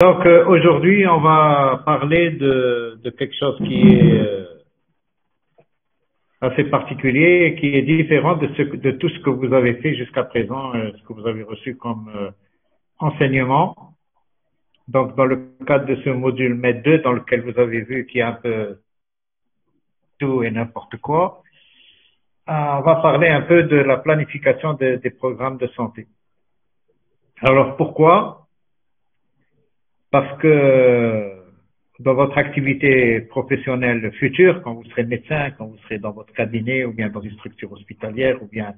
Donc aujourd'hui, on va parler de quelque chose qui est assez particulier et qui est différent de tout ce que vous avez fait jusqu'à présent, ce que vous avez reçu comme enseignement. Donc dans le cadre de ce module MED 2, dans lequel vous avez vu qu'il y a un peu tout et n'importe quoi, on va parler un peu de la planification des programmes de santé. Alors pourquoi? Parce que dans votre activité professionnelle future, quand vous serez médecin, quand vous serez dans votre cabinet ou bien dans une structure hospitalière ou bien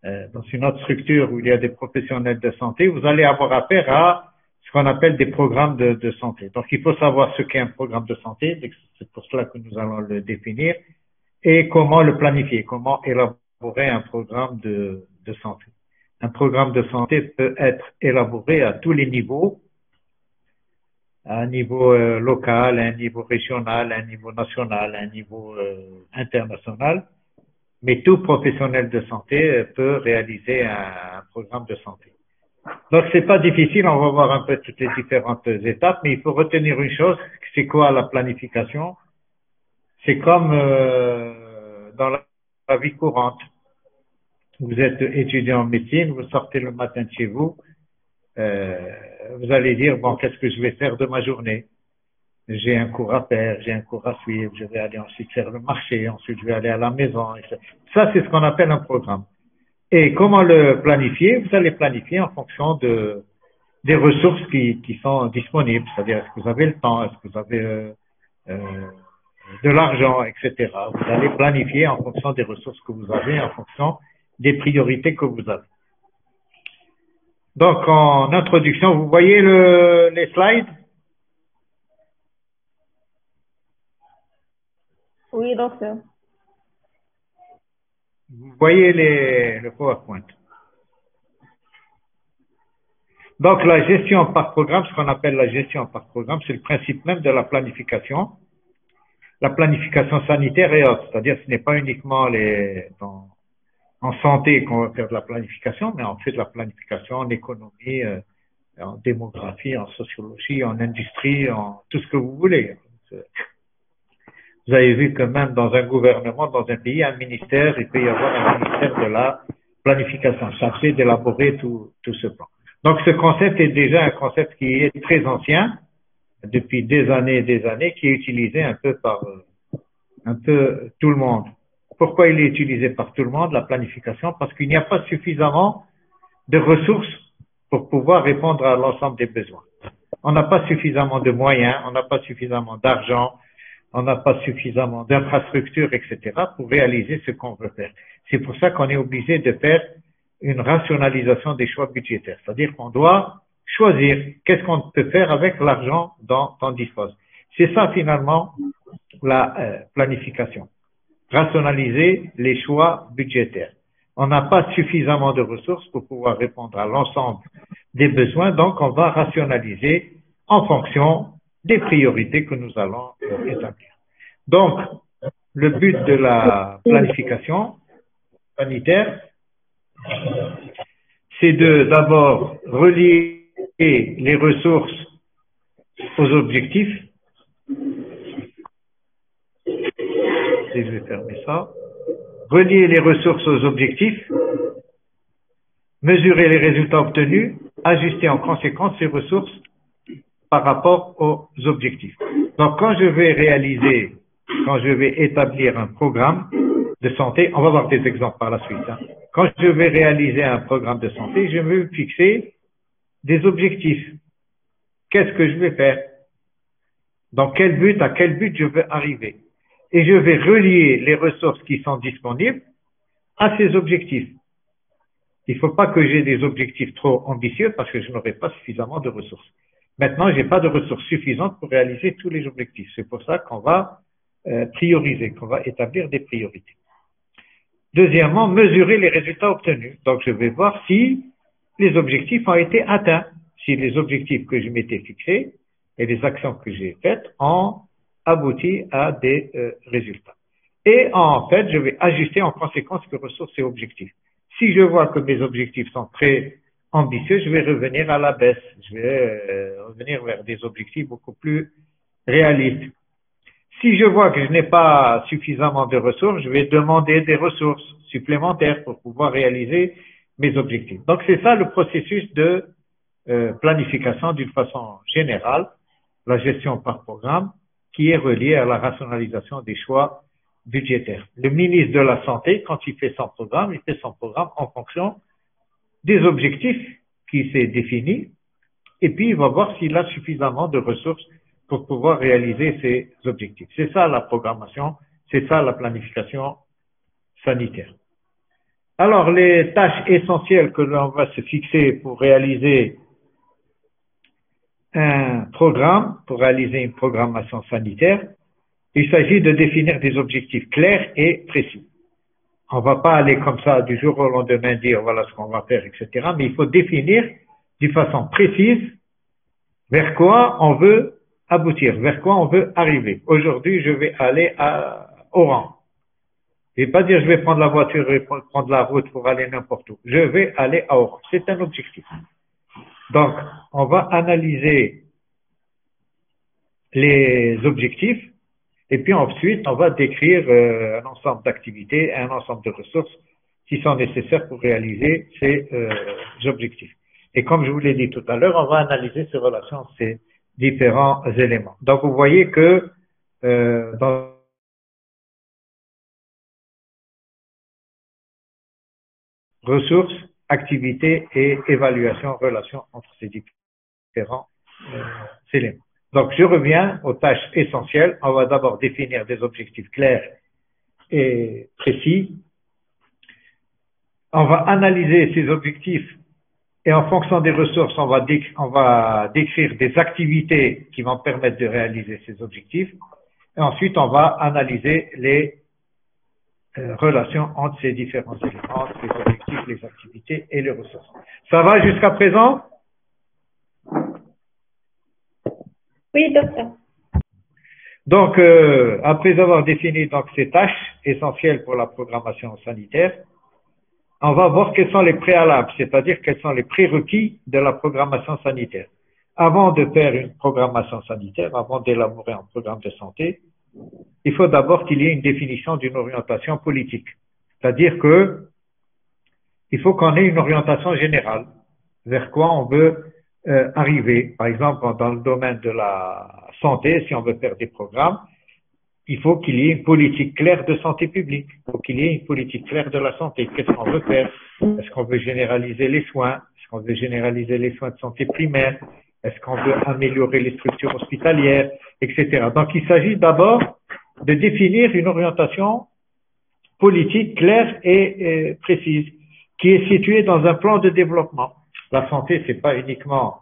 dans une autre structure où il y a des professionnels de santé, vous allez avoir affaire à ce qu'on appelle des programmes de santé. Donc il faut savoir ce qu'est un programme de santé, c'est pour cela que nous allons le définir, et comment le planifier, comment élaborer un programme de santé. Un programme de santé peut être élaboré à tous les niveaux, à un niveau local, à un niveau régional, à un niveau national, à un niveau international. Mais tout professionnel de santé peut réaliser un programme de santé. Donc c'est pas difficile, on va voir un peu toutes les différentes étapes, mais il faut retenir une chose, c'est quoi la planification? C'est comme dans la vie courante. Vous êtes étudiant en médecine, vous sortez le matin de chez vous, vous allez dire, bon, qu'est-ce que je vais faire de ma journée? J'ai un cours à faire, j'ai un cours à suivre, je vais aller ensuite faire le marché, ensuite je vais aller à la maison. Etc. Ça, c'est ce qu'on appelle un programme. Et comment le planifier? Vous allez planifier en fonction des ressources qui sont disponibles. C'est-à-dire, est-ce que vous avez le temps, est-ce que vous avez de l'argent, etc. Vous allez planifier en fonction des ressources que vous avez, en fonction des priorités que vous avez. Donc, en introduction, vous voyez les slides? Oui, docteur. Vous voyez le PowerPoint. Donc, la gestion par programme, ce qu'on appelle la gestion par programme, c'est le principe même de la planification sanitaire et autres. C'est-à-dire, ce n'est pas uniquement en santé qu'on va faire de la planification, mais on fait de la planification en économie, en démographie, en sociologie, en industrie, en tout ce que vous voulez. Vous avez vu que même dans un gouvernement, dans un pays, un ministère, il peut y avoir un ministère de la planification, chargé d'élaborer tout ce plan. Donc ce concept est déjà un concept qui est très ancien, depuis des années et des années, qui est utilisé un peu par tout le monde. Pourquoi il est utilisé par tout le monde, la planification? Parce qu'il n'y a pas suffisamment de ressources pour pouvoir répondre à l'ensemble des besoins. On n'a pas suffisamment de moyens, on n'a pas suffisamment d'argent, on n'a pas suffisamment d'infrastructures, etc. pour réaliser ce qu'on veut faire. C'est pour ça qu'on est obligé de faire une rationalisation des choix budgétaires. C'est-à-dire qu'on doit choisir qu'est-ce qu'on peut faire avec l'argent dont on dispose. C'est ça finalement la planification. Rationaliser les choix budgétaires. On n'a pas suffisamment de ressources pour pouvoir répondre à l'ensemble des besoins, donc on va rationaliser en fonction des priorités que nous allons établir. Donc, le but de la planification sanitaire, c'est d'abord relier les ressources aux objectifs. Si je vais fermer ça. Relier les ressources aux objectifs, mesurer les résultats obtenus, ajuster en conséquence ces ressources par rapport aux objectifs. Donc, quand je vais établir un programme de santé, on va voir des exemples par la suite. Quand je vais réaliser un programme de santé, je vais me fixer des objectifs. Qu'est-ce que je vais faire? Dans quel but, à quel but je veux arriver? Et je vais relier les ressources qui sont disponibles à ces objectifs. Il ne faut pas que j'ai des objectifs trop ambitieux parce que je n'aurai pas suffisamment de ressources. Maintenant, je n'ai pas de ressources suffisantes pour réaliser tous les objectifs. C'est pour ça qu'on va prioriser, qu'on va établir des priorités. Deuxièmement, mesurer les résultats obtenus. Donc, je vais voir si les objectifs ont été atteints, si les objectifs que je m'étais fixés et les actions que j'ai faites ont abouti à des résultats. Et en fait, je vais ajuster en conséquence les ressources et objectifs. Si je vois que mes objectifs sont très ambitieux, je vais revenir à la baisse. Je vais revenir vers des objectifs beaucoup plus réalistes. Si je vois que je n'ai pas suffisamment de ressources, je vais demander des ressources supplémentaires pour pouvoir réaliser mes objectifs. Donc c'est ça le processus de planification d'une façon générale, la gestion par programme, qui est reliée à la rationalisation des choix budgétaires. Le ministre de la Santé, quand il fait son programme en fonction des objectifs qui s'est définis, et puis il va voir s'il a suffisamment de ressources pour pouvoir réaliser ces objectifs. C'est ça la programmation, c'est ça la planification sanitaire. Alors, les tâches essentielles que l'on va se fixer pour réaliser un programme, pour réaliser une programmation sanitaire, il s'agit de définir des objectifs clairs et précis. On ne va pas aller comme ça du jour au lendemain dire voilà ce qu'on va faire, etc. Mais il faut définir d'une façon précise vers quoi on veut aboutir, vers quoi on veut arriver. Aujourd'hui, je vais aller à Oran. Je ne vais pas dire je vais prendre la voiture et prendre la route pour aller n'importe où. Je vais aller à Oran. C'est un objectif. Donc, on va analyser les objectifs et puis ensuite, on va décrire un ensemble d'activités, un ensemble de ressources qui sont nécessaires pour réaliser ces objectifs. Et comme je vous l'ai dit tout à l'heure, on va analyser ces relations, ces différents éléments. Donc, vous voyez que dans ressources, activités et évaluation, relation entre ces différents éléments. Donc, je reviens aux tâches essentielles. On va d'abord définir des objectifs clairs et précis. On va analyser ces objectifs et en fonction des ressources, on va décrire des activités qui vont permettre de réaliser ces objectifs. Et ensuite, on va analyser les relations entre ces différents éléments, entre les objectifs, les activités et les ressources. Ça va jusqu'à présent? Oui, docteur. Donc, après avoir défini donc ces tâches essentielles pour la programmation sanitaire, on va voir quels sont les préalables, c'est-à-dire quels sont les prérequis de la programmation sanitaire. Avant de faire une programmation sanitaire, avant d'élaborer un programme de santé, il faut d'abord qu'il y ait une définition d'une orientation politique. C'est-à-dire que il faut qu'on ait une orientation générale vers quoi on veut arriver. Par exemple, dans le domaine de la santé, si on veut faire des programmes, il faut qu'il y ait une politique claire de santé publique. Il faut qu'il y ait une politique claire de la santé. Qu'est-ce qu'on veut faire? Est-ce qu'on veut généraliser les soins? Est-ce qu'on veut généraliser les soins de santé primaire? Est-ce qu'on veut améliorer les structures hospitalières, etc. Donc, il s'agit d'abord de définir une orientation politique claire et précise qui est située dans un plan de développement. La santé, c'est pas uniquement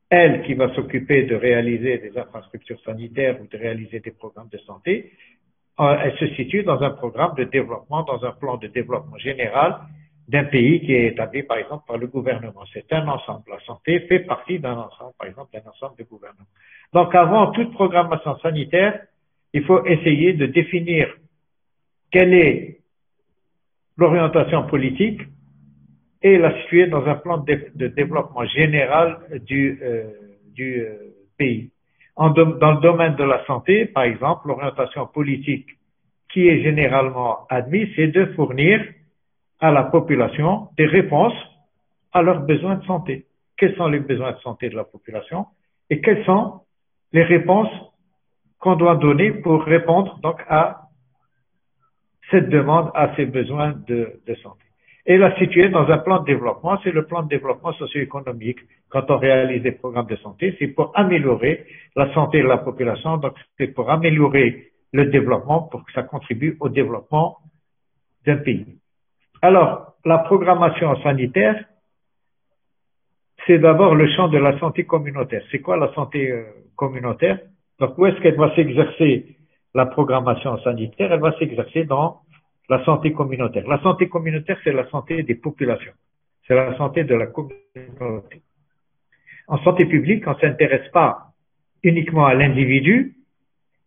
elle qui va s'occuper de réaliser des infrastructures sanitaires ou de réaliser des programmes de santé. Elle se situe dans un programme de développement, dans un plan de développement général d'un pays qui est établi, par exemple, par le gouvernement. C'est un ensemble. La santé fait partie d'un ensemble, par exemple, d'un ensemble de gouvernements. Donc, avant toute programmation sanitaire, il faut essayer de définir quelle est l'orientation politique et la situer dans un plan de développement général du pays. Dans le domaine de la santé, par exemple, l'orientation politique qui est généralement admise, c'est de fournir à la population des réponses à leurs besoins de santé. Quels sont les besoins de santé de la population et quelles sont les réponses qu'on doit donner pour répondre donc à cette demande, à ces besoins de santé. Et la situer dans un plan de développement, c'est le plan de développement socio-économique. Quand on réalise des programmes de santé, c'est pour améliorer la santé de la population, donc c'est pour améliorer le développement, pour que ça contribue au développement d'un pays. Alors, la programmation sanitaire, c'est d'abord le champ de la santé communautaire. C'est quoi la santé communautaire? Donc, où est-ce qu'elle va s'exercer la programmation sanitaire? Elle va s'exercer dans la santé communautaire. La santé communautaire, c'est la santé des populations. C'est la santé de la communauté. En santé publique, on ne s'intéresse pas uniquement à l'individu,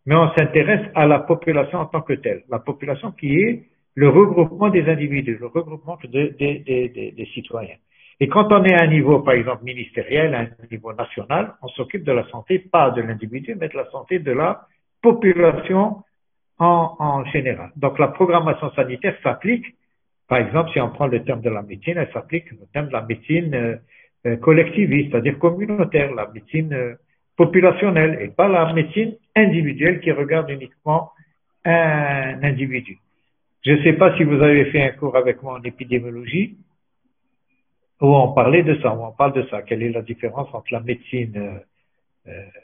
mais on s'intéresse à la population en tant que telle. La population qui est le regroupement des individus, le regroupement des citoyens. Et quand on est à un niveau, par exemple, ministériel, à un niveau national, on s'occupe de la santé, pas de l'individu, mais de la santé de la population en général. Donc la programmation sanitaire s'applique, par exemple, si on prend le terme de la médecine, elle s'applique au terme de la médecine collectiviste, c'est-à-dire communautaire, la médecine populationnelle, et pas la médecine individuelle qui regarde uniquement un individu. Je ne sais pas si vous avez fait un cours avec moi en épidémiologie, où on parlait de ça, où on parle de ça. Quelle est la différence entre la médecine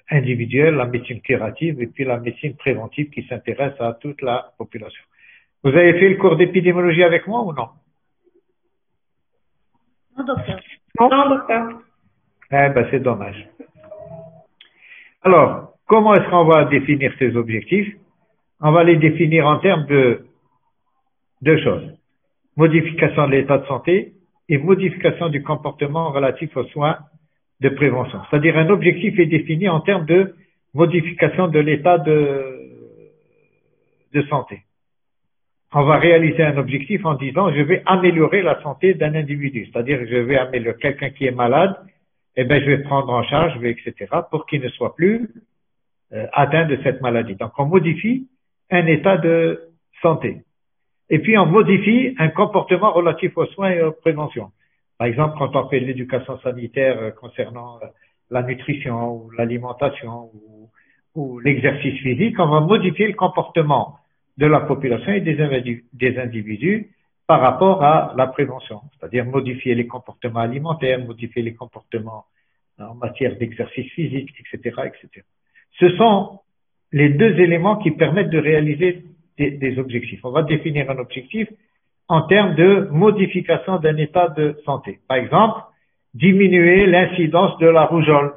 individuelle, la médecine curative et puis la médecine préventive qui s'intéresse à toute la population. Vous avez fait le cours d'épidémiologie avec moi ou non? Non, docteur. Non, docteur. Eh ben, c'est dommage. Alors, comment est-ce qu'on va définir ces objectifs? On va les définir en termes de deux choses. Modification de l'état de santé et modification du comportement relatif aux soins de prévention. C'est-à-dire un objectif est défini en termes de modification de l'état de santé. On va réaliser un objectif en disant je vais améliorer la santé d'un individu. C'est-à-dire je vais améliorer quelqu'un qui est malade, eh ben je vais prendre en charge, etc. pour qu'il ne soit plus atteint de cette maladie. Donc on modifie un état de santé. Et puis on modifie un comportement relatif aux soins et aux préventions. Par exemple, quand on fait de l'éducation sanitaire concernant la nutrition ou l'alimentation ou l'exercice physique, on va modifier le comportement de la population et des individus par rapport à la prévention. C'est-à-dire modifier les comportements alimentaires, modifier les comportements en matière d'exercice physique, etc., etc. Ce sont les deux éléments qui permettent de réaliser des objectifs. On va définir un objectif en termes de modification d'un état de santé. Par exemple, diminuer l'incidence de la rougeole.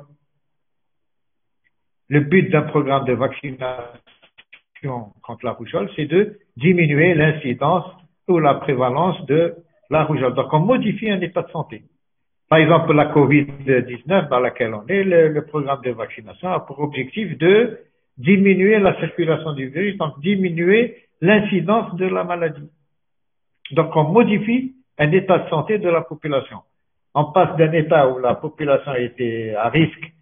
Le but d'un programme de vaccination contre la rougeole, c'est de diminuer l'incidence ou la prévalence de la rougeole. Donc, on modifie un état de santé. Par exemple, la COVID-19 dans laquelle on est, le programme de vaccination a pour objectif de diminuer la circulation du virus, donc diminuer l'incidence de la maladie. Donc, on modifie un état de santé de la population. On passe d'un état où la population était à risque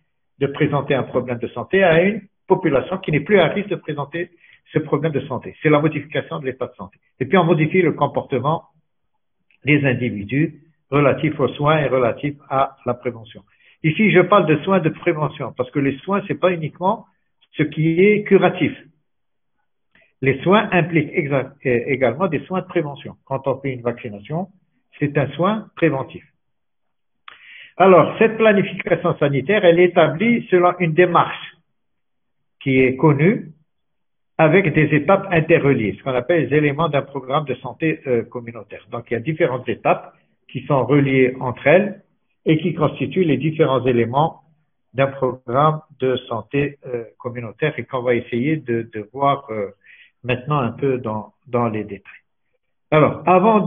de présenter un problème de santé à une population qui n'est plus à risque de présenter ce problème de santé. C'est la modification de l'état de santé. Et puis, on modifie le comportement des individus relatifs aux soins et relatifs à la prévention. Ici, je parle de soins de prévention parce que les soins, c'est pas uniquement ce qui est curatif. Les soins impliquent également des soins de prévention. Quand on fait une vaccination, c'est un soin préventif. Alors, cette planification sanitaire, elle est établie selon une démarche qui est connue avec des étapes interreliées, ce qu'on appelle les éléments d'un programme de santé communautaire. Donc, il y a différentes étapes qui sont reliées entre elles et qui constituent les différents éléments d'un programme de santé communautaire et qu'on va essayer de voir maintenant un peu dans les détails. Alors, avant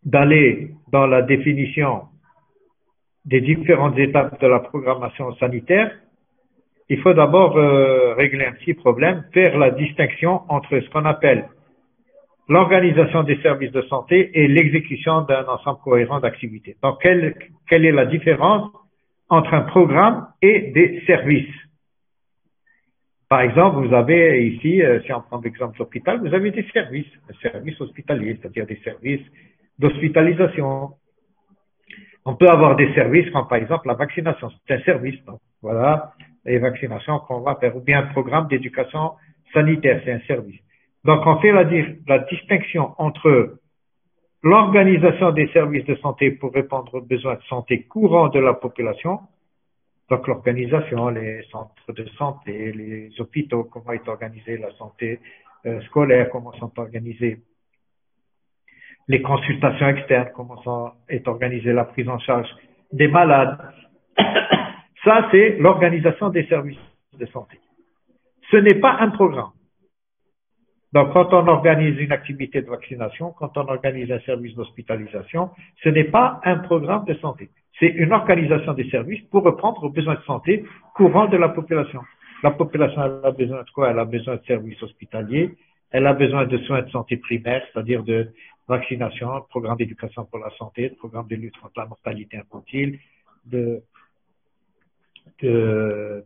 d'aller dans la définition des différentes étapes de la programmation sanitaire, il faut d'abord régler un petit problème, faire la distinction entre ce qu'on appelle l'organisation des services de santé et l'exécution d'un ensemble cohérent d'activités. Donc, quelle est la différence entre un programme et des services? Par exemple, vous avez ici, si on prend l'exemple de l'hôpital, vous avez des services hospitaliers, c'est-à-dire des services d'hospitalisation. On peut avoir des services comme par exemple la vaccination, c'est un service. Donc, voilà les vaccinations qu'on va faire, ou bien un programme d'éducation sanitaire, c'est un service. Donc, on fait la distinction entre l'organisation des services de santé pour répondre aux besoins de santé courants de la population, donc l'organisation, les centres de santé, les hôpitaux, comment est organisée la santé scolaire, comment sont organisées les consultations externes, comment est organisée la prise en charge des malades. Ça, c'est l'organisation des services de santé. Ce n'est pas un programme. Donc, quand on organise une activité de vaccination, quand on organise un service d'hospitalisation, ce n'est pas un programme de santé. C'est une organisation des services pour répondre aux besoins de santé courants de la population. La population, elle a besoin de quoi? Elle a besoin de services hospitaliers, elle a besoin de soins de santé primaires, c'est-à-dire de vaccination, programme d'éducation pour la santé, programme de lutte contre la mortalité infantile, de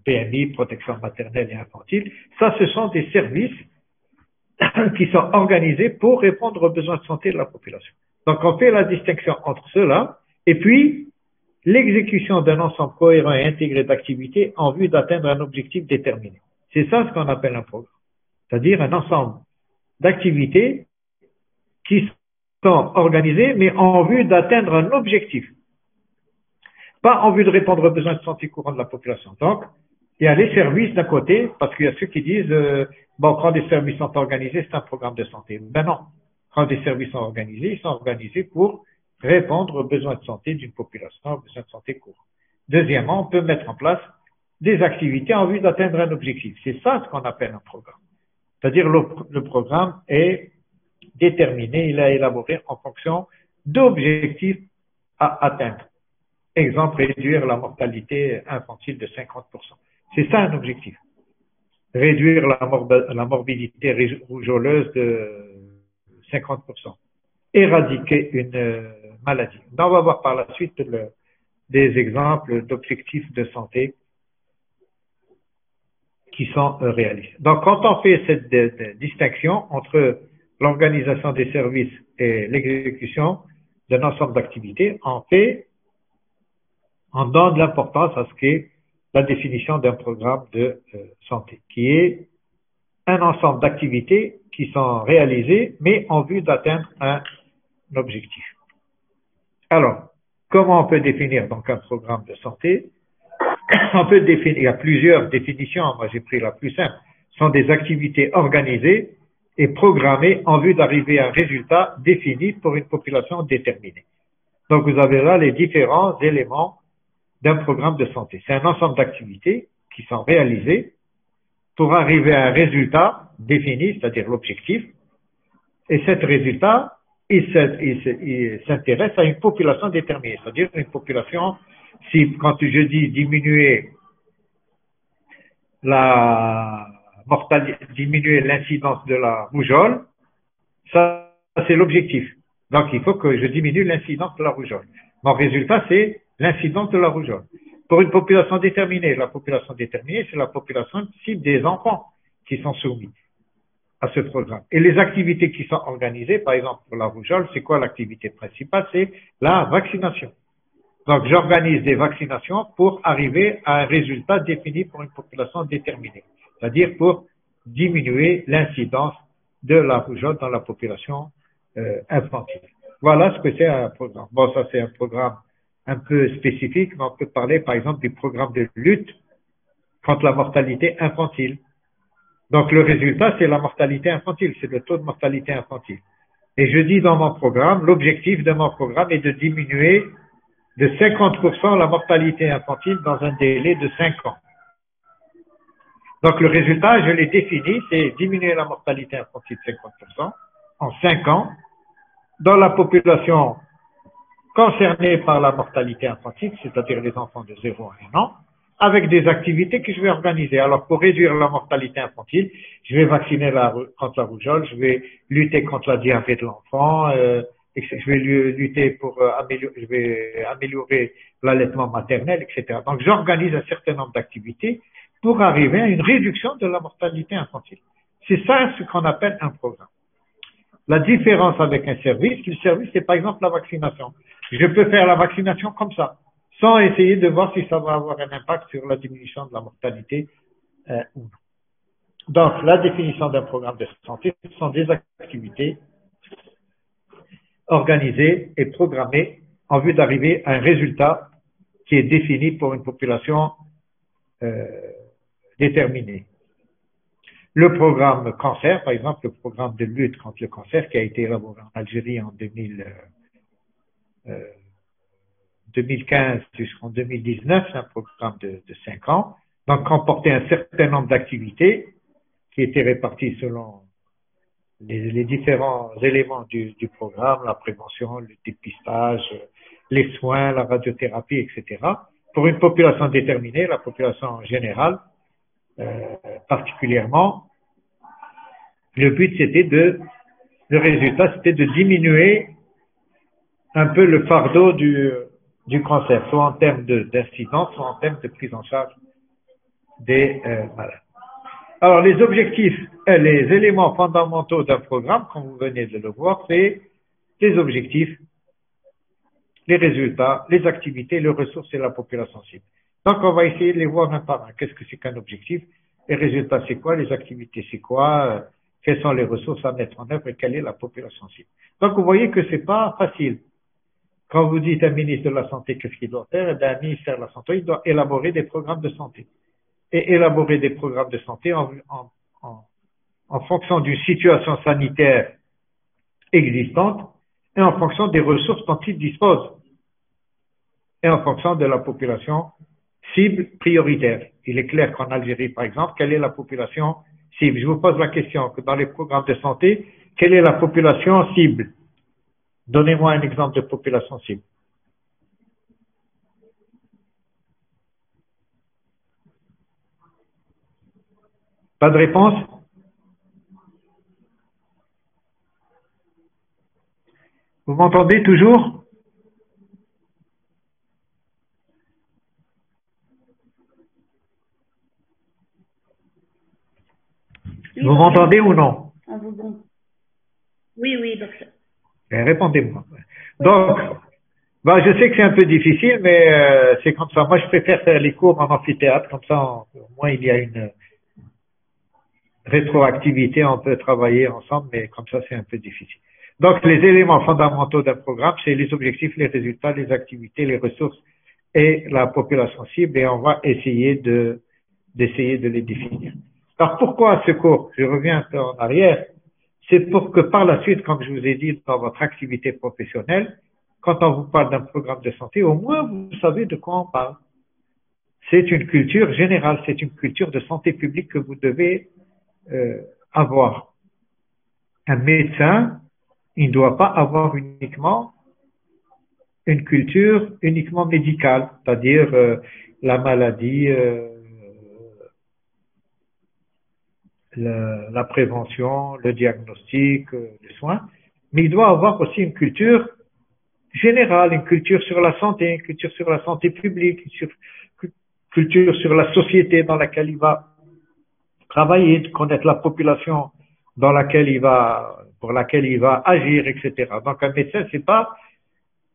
PMI, protection maternelle et infantile. Ça, ce sont des services qui sont organisés pour répondre aux besoins de santé de la population. Donc, on fait la distinction entre cela et puis l'exécution d'un ensemble cohérent et intégré d'activités en vue d'atteindre un objectif déterminé. C'est ça ce qu'on appelle un programme. C'est-à-dire un ensemble d'activités qui sont organisées, mais en vue d'atteindre un objectif. Pas en vue de répondre aux besoins de santé courants de la population. Donc, il y a les services d'un côté, parce qu'il y a ceux qui disent, bon, quand des services sont organisés, c'est un programme de santé. Ben non. Quand des services sont organisés, ils sont organisés pour répondre aux besoins de santé d'une population, aux besoins de santé courants. Deuxièmement, on peut mettre en place des activités en vue d'atteindre un objectif. C'est ça ce qu'on appelle un programme. C'est-à-dire le programme est déterminé, il est élaboré en fonction d'objectifs à atteindre. Exemple, réduire la mortalité infantile de 50%. C'est ça un objectif. Réduire la morbidité rougeoleuse de 50%. Éradiquer une maladie. Donc, on va voir par la suite des exemples d'objectifs de santé qui sont réalistes. Donc, quand on fait cette distinction entre l'organisation des services et l'exécution d'un ensemble d'activités, on donne de l'importance à ce qu'est la définition d'un programme de santé, qui est un ensemble d'activités qui sont réalisées, mais en vue d'atteindre un objectif. Alors, comment on peut définir donc un programme de santé? On peut définir, il y a plusieurs définitions, moi j'ai pris la plus simple. Ce sont des activités organisées et programmées en vue d'arriver à un résultat défini pour une population déterminée. Donc vous avez là les différents éléments d'un programme de santé. C'est un ensemble d'activités qui sont réalisées pour arriver à un résultat défini, c'est-à-dire l'objectif. Et cet résultat, il s'intéresse à une population déterminée, c'est-à-dire une population, si quand je dis diminuer la mortalité, diminuer l'incidence de la rougeole, ça c'est l'objectif. Donc il faut que je diminue l'incidence de la rougeole. Mon résultat c'est l'incidence de la rougeole. Pour une population déterminée, la population déterminée, c'est la population cible des enfants qui sont soumis à ce programme. Et les activités qui sont organisées, par exemple pour la rougeole, c'est quoi l'activité principale? C'est la vaccination. Donc j'organise des vaccinations pour arriver à un résultat défini pour une population déterminée, c'est-à-dire pour diminuer l'incidence de la rougeole dans la population infantile. Voilà ce que c'est un programme. Bon, ça c'est un programme un peu spécifique, mais on peut parler par exemple du programme de lutte contre la mortalité infantile. Donc le résultat, c'est la mortalité infantile, c'est le taux de mortalité infantile. Et je dis dans mon programme, l'objectif de mon programme est de diminuer de 50% la mortalité infantile dans un délai de 5 ans. Donc le résultat, je l'ai défini, c'est diminuer la mortalité infantile de 50% en 5 ans dans la population concernés par la mortalité infantile, c'est-à-dire les enfants de 0 à 1 an, avec des activités que je vais organiser. Alors, pour réduire la mortalité infantile, je vais vacciner contre la rougeole, je vais lutter contre la diarrhée de l'enfant, je vais lutter pour je vais améliorer l'allaitement maternel, etc. Donc, j'organise un certain nombre d'activités pour arriver à une réduction de la mortalité infantile. C'est ça ce qu'on appelle un programme. La différence avec un service, le service, c'est par exemple la vaccination. Je peux faire la vaccination comme ça, sans essayer de voir si ça va avoir un impact sur la diminution de la mortalité ou non. Donc, la définition d'un programme de santé, ce sont des activités organisées et programmées en vue d'arriver à un résultat qui est défini pour une population déterminée. Le programme cancer, par exemple, le programme de lutte contre le cancer qui a été élaboré en Algérie en 2015 jusqu'en 2019, c'est un programme de 5 ans, donc comportait un certain nombre d'activités qui étaient réparties selon les différents éléments du programme, la prévention, le dépistage, les soins, la radiothérapie, etc. Pour une population déterminée, la population générale, particulièrement, le but c'était de Le résultat, c'était de diminuer un peu le fardeau du cancer, soit en termes d'incidence, soit en termes de prise en charge des malades. Alors, les objectifs, les éléments fondamentaux d'un programme, comme vous venez de le voir, c'est les objectifs, les résultats, les activités, les ressources et la population cible. Donc, on va essayer de les voir un par un. Qu'est-ce que c'est qu'un objectif? Les résultats, c'est quoi? Les activités, c'est quoi? Quelles sont les ressources à mettre en œuvre et quelle est la population cible? Donc, vous voyez que c'est pas facile. Quand vous dites à un ministre de la Santé qu'est-ce qu'il doit faire, eh bien, un ministère de la Santé, il doit élaborer des programmes de santé. Et élaborer des programmes de santé en fonction d'une situation sanitaire existante et en fonction des ressources dont il dispose et en fonction de la population cible prioritaire. Il est clair qu'en Algérie, par exemple, quelle est la population cible? Je vous pose la question que dans les programmes de santé, quelle est la population cible? Donnez-moi un exemple de population cible. Pas de réponse? Vous m'entendez toujours? Oui, Vous m'entendez ou non? Oui, oui, docteur. Répondez-moi. Donc, je sais que c'est un peu difficile, mais c'est comme ça. Moi, je préfère faire les cours en amphithéâtre, comme ça, au moins, il y a une rétroactivité, on peut travailler ensemble, mais comme ça, c'est un peu difficile. Donc, les éléments fondamentaux d'un programme, c'est les objectifs, les résultats, les activités, les ressources et la population cible, et on va essayer d'essayer de les définir. Alors, pourquoi ce cours? Je reviens un peu en arrière. C'est pour que par la suite, comme je vous ai dit, dans votre activité professionnelle, quand on vous parle d'un programme de santé, au moins vous savez de quoi on parle. C'est une culture générale, c'est une culture de santé publique que vous devez avoir. Un médecin, il ne doit pas avoir uniquement une culture uniquement médicale, c'est-à-dire la maladie, la prévention, le diagnostic, les soins, mais il doit avoir aussi une culture générale, une culture sur la santé, une culture sur la santé publique, une culture sur la société dans laquelle il va travailler, de connaître la population pour laquelle il va agir, etc. Donc un médecin, c'est pas,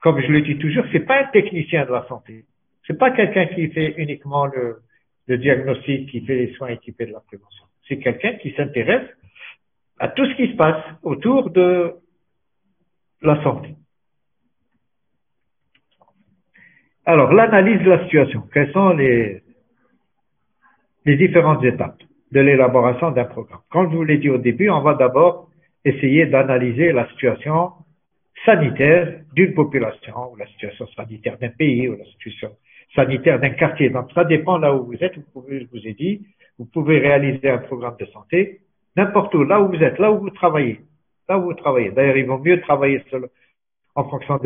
comme je le dis toujours, c'est pas un technicien de la santé. C'est pas quelqu'un qui fait uniquement le diagnostic, qui fait les soins et qui fait de la prévention. C'est quelqu'un qui s'intéresse à tout ce qui se passe autour de la santé. Alors, l'analyse de la situation. Quelles sont les différentes étapes de l'élaboration d'un programme? Comme je vous l'ai dit au début, on va d'abord essayer d'analyser la situation sanitaire d'une population, ou la situation sanitaire d'un pays, ou la situation sanitaire d'un quartier. Donc, ça dépend là où vous êtes. Je vous ai dit, vous pouvez réaliser un programme de santé n'importe où, là où vous êtes, là où vous travaillez. Là où vous travaillez. D'ailleurs, il vaut mieux travailler en fonction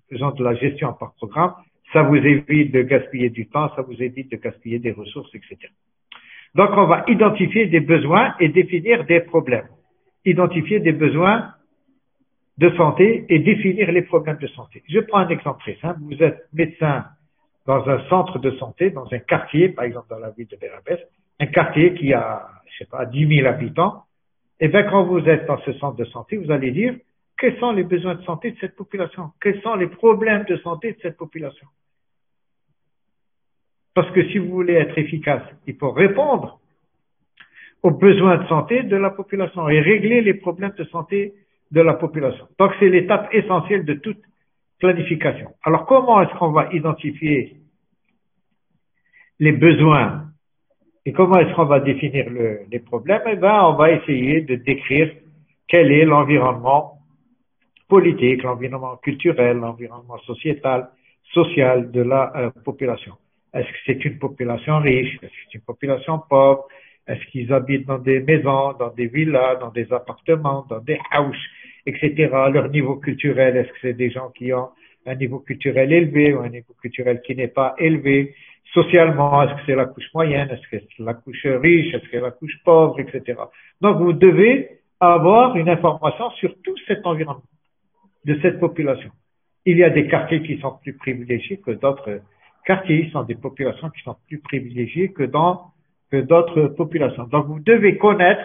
faisant de la gestion par programme. Ça vous évite de gaspiller du temps, ça vous évite de gaspiller des ressources, etc. Donc, on va identifier des besoins et définir des problèmes. Identifier des besoins de santé et définir les problèmes de santé. Je prends un exemple très simple. Vous êtes médecin dans un centre de santé, dans un quartier, par exemple dans la ville de Berabès, un quartier qui a, 10 000 habitants. Et bien, quand vous êtes dans ce centre de santé, vous allez dire quels sont les besoins de santé de cette population, quels sont les problèmes de santé de cette population. Parce que si vous voulez être efficace, il faut répondre aux besoins de santé de la population et régler les problèmes de santé de la population. Donc, c'est l'étape essentielle de toute planification. Alors, comment est-ce qu'on va identifier les besoins et comment est-ce qu'on va définir les problèmes? Eh bien, on va essayer de décrire quel est l'environnement politique, l'environnement culturel, l'environnement sociétal, social de la population. Est-ce que c'est une population riche? Est-ce que c'est une population pauvre? Est-ce qu'ils habitent dans des maisons, dans des villas, dans des appartements, dans des houses, etc. Leur niveau culturel, est-ce que c'est des gens qui ont un niveau culturel élevé ou un niveau culturel qui n'est pas élevé? Socialement, est-ce que c'est la couche moyenne? Est-ce que c'est la couche riche? Est-ce que c'est la couche pauvre, etc. Donc, vous devez avoir une information sur tout cet environnement de cette population. Il y a des quartiers qui sont plus privilégiés que d'autres quartiers. Ils sont des populations qui sont plus privilégiées que d'autres populations. Donc, vous devez connaître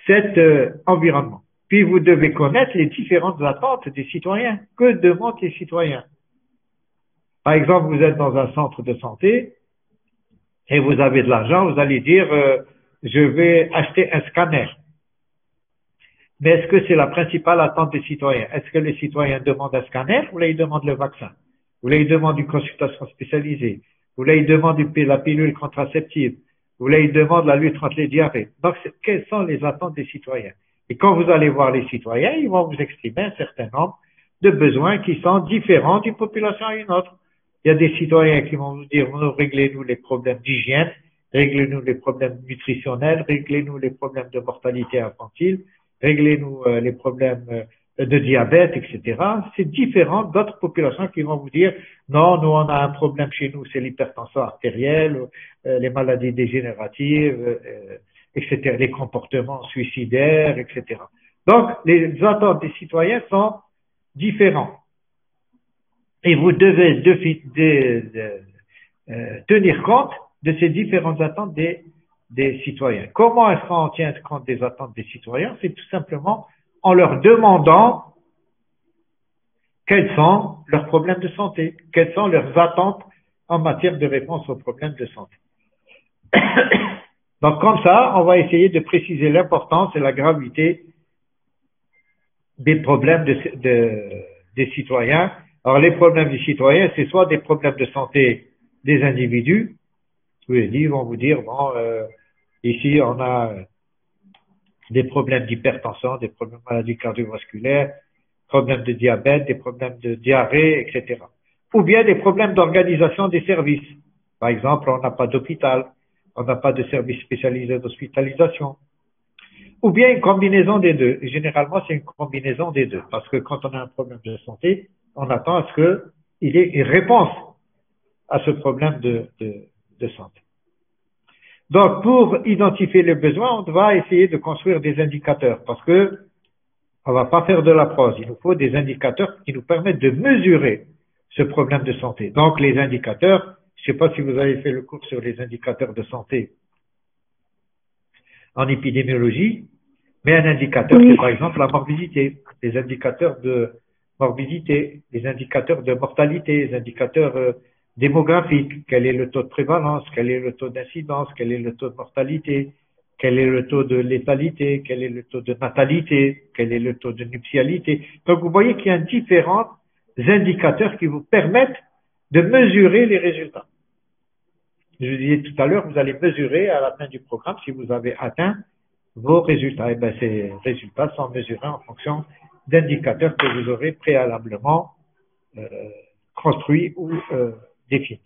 cet environnement. Puis, vous devez connaître les différentes attentes des citoyens. Que demandent les citoyens? Par exemple, vous êtes dans un centre de santé et vous avez de l'argent, vous allez dire, je vais acheter un scanner. Mais est-ce que c'est la principale attente des citoyens? Est-ce que les citoyens demandent un scanner ou là ils demandent le vaccin? Ou là ils demandent une consultation spécialisée? Ou là ils demandent la pilule contraceptive? Ou là ils demandent la lutte contre les diarrhées? Donc, quelles sont les attentes des citoyens? Et quand vous allez voir les citoyens, ils vont vous exprimer un certain nombre de besoins qui sont différents d'une population à une autre. Il y a des citoyens qui vont vous dire, réglez-nous les problèmes d'hygiène, réglez-nous les problèmes nutritionnels, réglez-nous les problèmes de mortalité infantile, réglez-nous les problèmes de diabète, etc. C'est différent d'autres populations qui vont vous dire, non, nous on a un problème chez nous, c'est l'hypertension artérielle, les maladies dégénératives, etc., les comportements suicidaires, etc. Donc, les attentes des citoyens sont différents. Et vous devez tenir compte de ces différentes attentes des citoyens. Comment est-ce qu'on tient compte des attentes des citoyens? C'est tout simplement en leur demandant quels sont leurs problèmes de santé, quelles sont leurs attentes en matière de réponse aux problèmes de santé. Donc comme ça, on va essayer de préciser l'importance et la gravité des problèmes des citoyens. Alors les problèmes des citoyens, c'est soit des problèmes de santé des individus, ils vont vous dire, bon, ici on a des problèmes d'hypertension, des problèmes de maladies cardiovasculaires, problèmes de diabète, des problèmes de diarrhée, etc. Ou bien des problèmes d'organisation des services. Par exemple, on n'a pas d'hôpital, on n'a pas de service spécialisé d'hospitalisation. Ou bien une combinaison des deux. Et généralement, c'est une combinaison des deux. Parce que quand on a un problème de santé, on attend à ce qu'il y ait une réponse à ce problème de santé. Donc, pour identifier les besoins, on va essayer de construire des indicateurs parce que on va pas faire de la prose. Il nous faut des indicateurs qui nous permettent de mesurer ce problème de santé. Donc, les indicateurs, je ne sais pas si vous avez fait le cours sur les indicateurs de santé en épidémiologie, mais un indicateur, c'est par exemple la morbidité, les indicateurs de morbidité, les indicateurs de mortalité, les indicateurs démographiques, quel est le taux de prévalence, quel est le taux d'incidence, quel est le taux de mortalité, quel est le taux de létalité, quel est le taux de natalité, quel est le taux de nuptialité. Donc vous voyez qu'il y a différents indicateurs qui vous permettent de mesurer les résultats. Je vous disais tout à l'heure, vous allez mesurer à la fin du programme si vous avez atteint vos résultats. Et bien ces résultats sont mesurés en fonction d'indicateurs que vous aurez préalablement construits ou définis.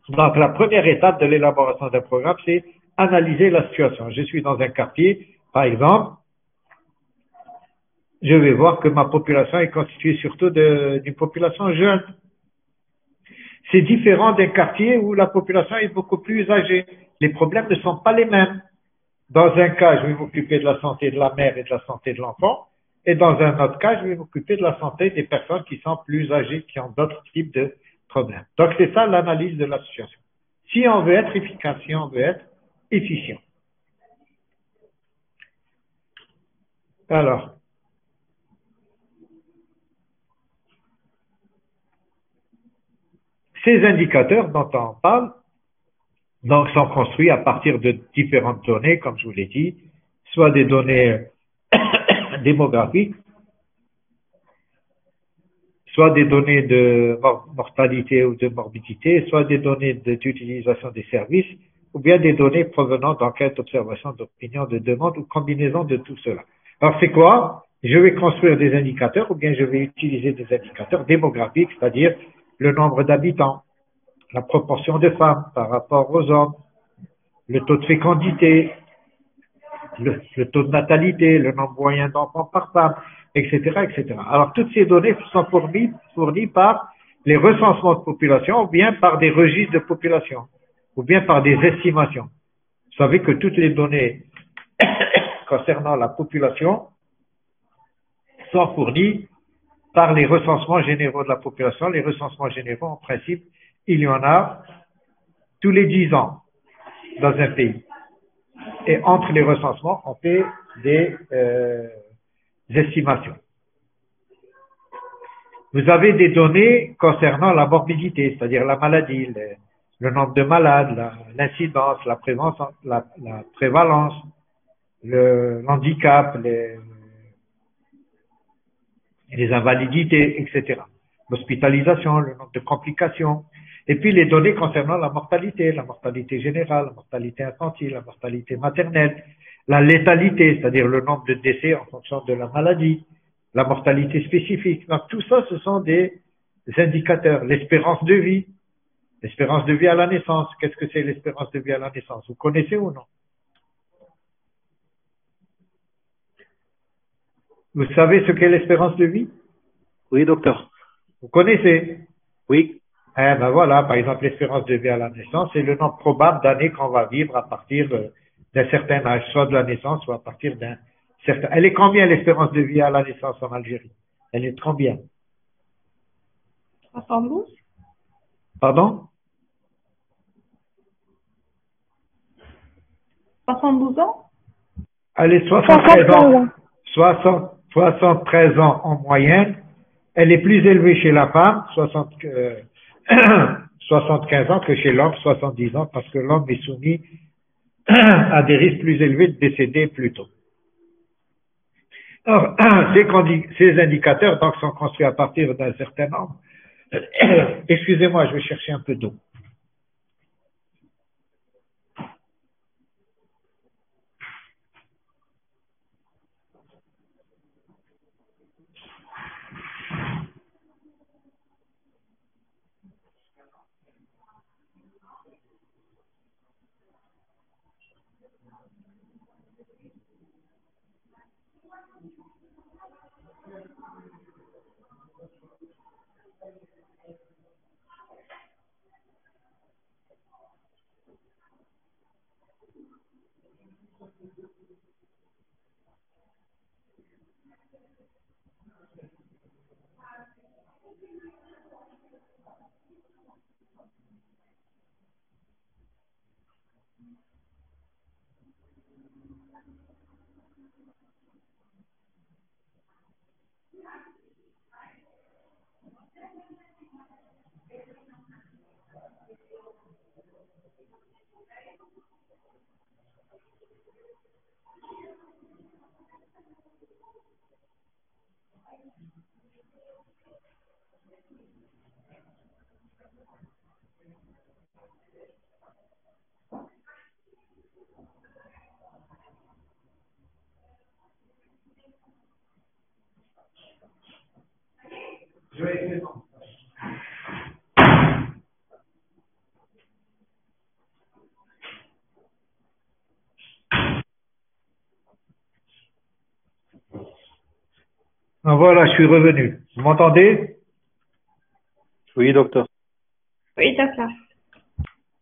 Donc la première étape de l'élaboration d'un programme, c'est analyser la situation. Je suis dans un quartier, par exemple, je vais voir que ma population est constituée surtout d'une population jeune. C'est différent d'un quartier où la population est beaucoup plus âgée. Les problèmes ne sont pas les mêmes. Dans un cas, je vais m'occuper de la santé de la mère et de la santé de l'enfant. Et dans un autre cas, je vais m'occuper de la santé des personnes qui sont plus âgées, qui ont d'autres types de problèmes. Donc, c'est ça l'analyse de la situation. Si on veut être efficace, si on veut être efficient. Alors, ces indicateurs dont on parle, donc, sont construits à partir de différentes données, comme je vous l'ai dit, soit des données démographiques, soit des données de mortalité ou de morbidité, soit des données d'utilisation des services, ou bien des données provenant d'enquêtes, d'observations, d'opinions, de demandes, ou combinaison de tout cela. Alors, c'est quoi? Je vais construire des indicateurs, ou bien je vais utiliser des indicateurs démographiques, c'est-à-dire le nombre d'habitants, la proportion de femmes par rapport aux hommes, le taux de fécondité, le taux de natalité, le nombre moyen d'enfants par femme, etc., etc. Alors, toutes ces données sont fournies par les recensements de population ou bien par des registres de population ou bien par des estimations. Vous savez que toutes les données concernant la population sont fournis par les recensements généraux de la population. Les recensements généraux, en principe, il y en a tous les 10 ans dans un pays. Et entre les recensements, on fait des estimations. Vous avez des données concernant la morbidité, c'est-à-dire la maladie, le nombre de malades, l'incidence, la prévalence, l'handicap, les invalidités, etc. L'hospitalisation, le nombre de complications. Et puis les données concernant la mortalité générale, la mortalité infantile, la mortalité maternelle, la létalité, c'est-à-dire le nombre de décès en fonction de la maladie, la mortalité spécifique. Donc tout ça, ce sont des indicateurs. L'espérance de vie à la naissance. Qu'est-ce que c'est l'espérance de vie à la naissance? Vous connaissez ou non? Vous savez ce qu'est l'espérance de vie? Oui, docteur. Vous connaissez? Oui. Eh ben voilà, par exemple, l'espérance de vie à la naissance, c'est le nombre probable d'années qu'on va vivre à partir d'un certain âge, soit de la naissance, soit à partir d'un certain... Elle est combien l'espérance de vie à la naissance en Algérie? Elle est combien? 312. Pardon? 72 ans? Elle est 73 ans. 73 ans en moyenne. Elle est plus élevée chez la femme, 75 ans, que chez l'homme, 70 ans, parce que l'homme est soumis à des risques plus élevés de décéder plus tôt. Alors, ces indicateurs donc, sont construits à partir d'un certain nombre. Excusez-moi, je vais chercher un peu d'eau. Voilà, je suis revenu. Vous m'entendez? Oui, docteur. Oui, d'accord.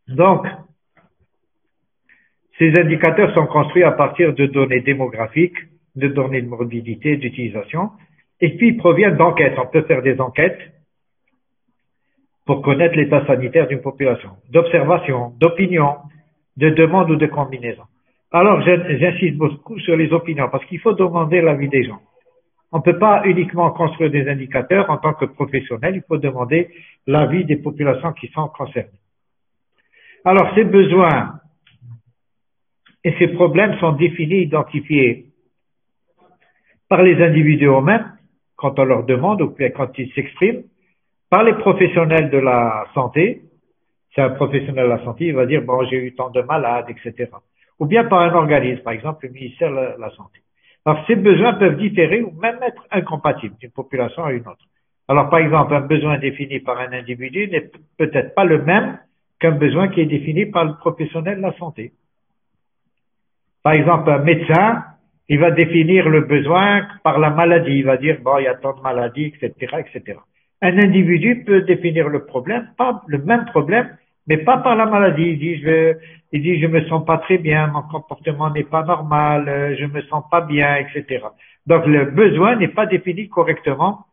Donc, ces indicateurs sont construits à partir de données démographiques, de données de morbidité, d'utilisation, et puis ils proviennent d'enquêtes. On peut faire des enquêtes pour connaître l'état sanitaire d'une population, d'observation, d'opinion, de demande ou de combinaison. Alors, j'insiste beaucoup sur les opinions, parce qu'il faut demander l'avis des gens. On ne peut pas uniquement construire des indicateurs en tant que professionnel, il faut demander l'avis des populations qui sont concernées. Alors, ces besoins et ces problèmes sont définis, identifiés par les individus eux-mêmes, quand on leur demande ou bien quand ils s'expriment, par les professionnels de la santé. C'est un professionnel de la santé, il va dire, bon, j'ai eu tant de malades, etc. Ou bien par un organisme, par exemple le ministère de la Santé. Alors, ces besoins peuvent différer ou même être incompatibles d'une population à une autre. Alors, par exemple, un besoin défini par un individu n'est peut-être pas le même qu'un besoin qui est défini par le professionnel de la santé. Par exemple, un médecin, il va définir le besoin par la maladie. Il va dire, bon, il y a tant de maladies, etc., etc. Un individu peut définir le problème, pas le même problème, mais pas par la maladie. Il dit, je me sens pas très bien, mon comportement n'est pas normal, je me sens pas bien, etc. Donc le besoin n'est pas défini correctement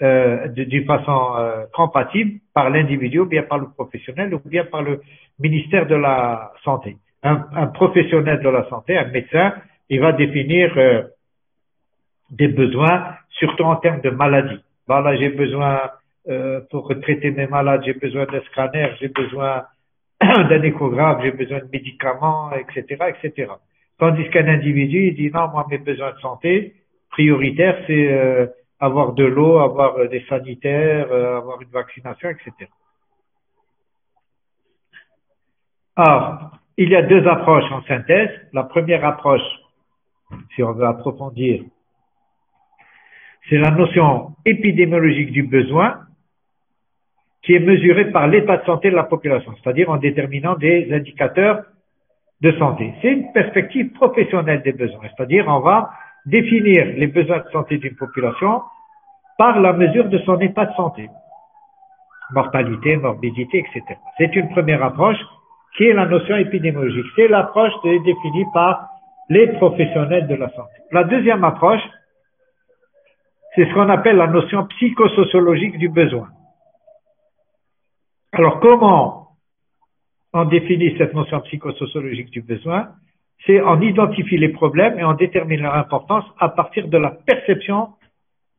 d'une façon compatible par l'individu, ou bien par le professionnel, ou bien par le ministère de la Santé. Un professionnel de la santé, un médecin, il va définir des besoins, surtout en termes de maladie. Voilà, j'ai besoin, pour traiter mes malades, j'ai besoin d'un scanner, j'ai besoin d'un échographe, j'ai besoin de médicaments, etc., etc. Tandis qu'un individu, il dit non, moi, mes besoins de santé prioritaires, c'est avoir de l'eau, avoir des sanitaires, avoir une vaccination, etc. Alors, il y a deux approches en synthèse. La première approche, si on veut approfondir, c'est la notion épidémiologique du besoin qui est mesurée par l'état de santé de la population, c'est-à-dire en déterminant des indicateurs de santé. C'est une perspective professionnelle des besoins, c'est-à-dire on va définir les besoins de santé d'une population par la mesure de son état de santé. Mortalité, morbidité, etc. C'est une première approche qui est la notion épidémiologique. C'est l'approche définie par les professionnels de la santé. La deuxième approche, c'est ce qu'on appelle la notion psychosociologique du besoin. Alors, comment on définit cette notion psychosociologique du besoin? C'est on identifie les problèmes et on détermine leur importance à partir de la perception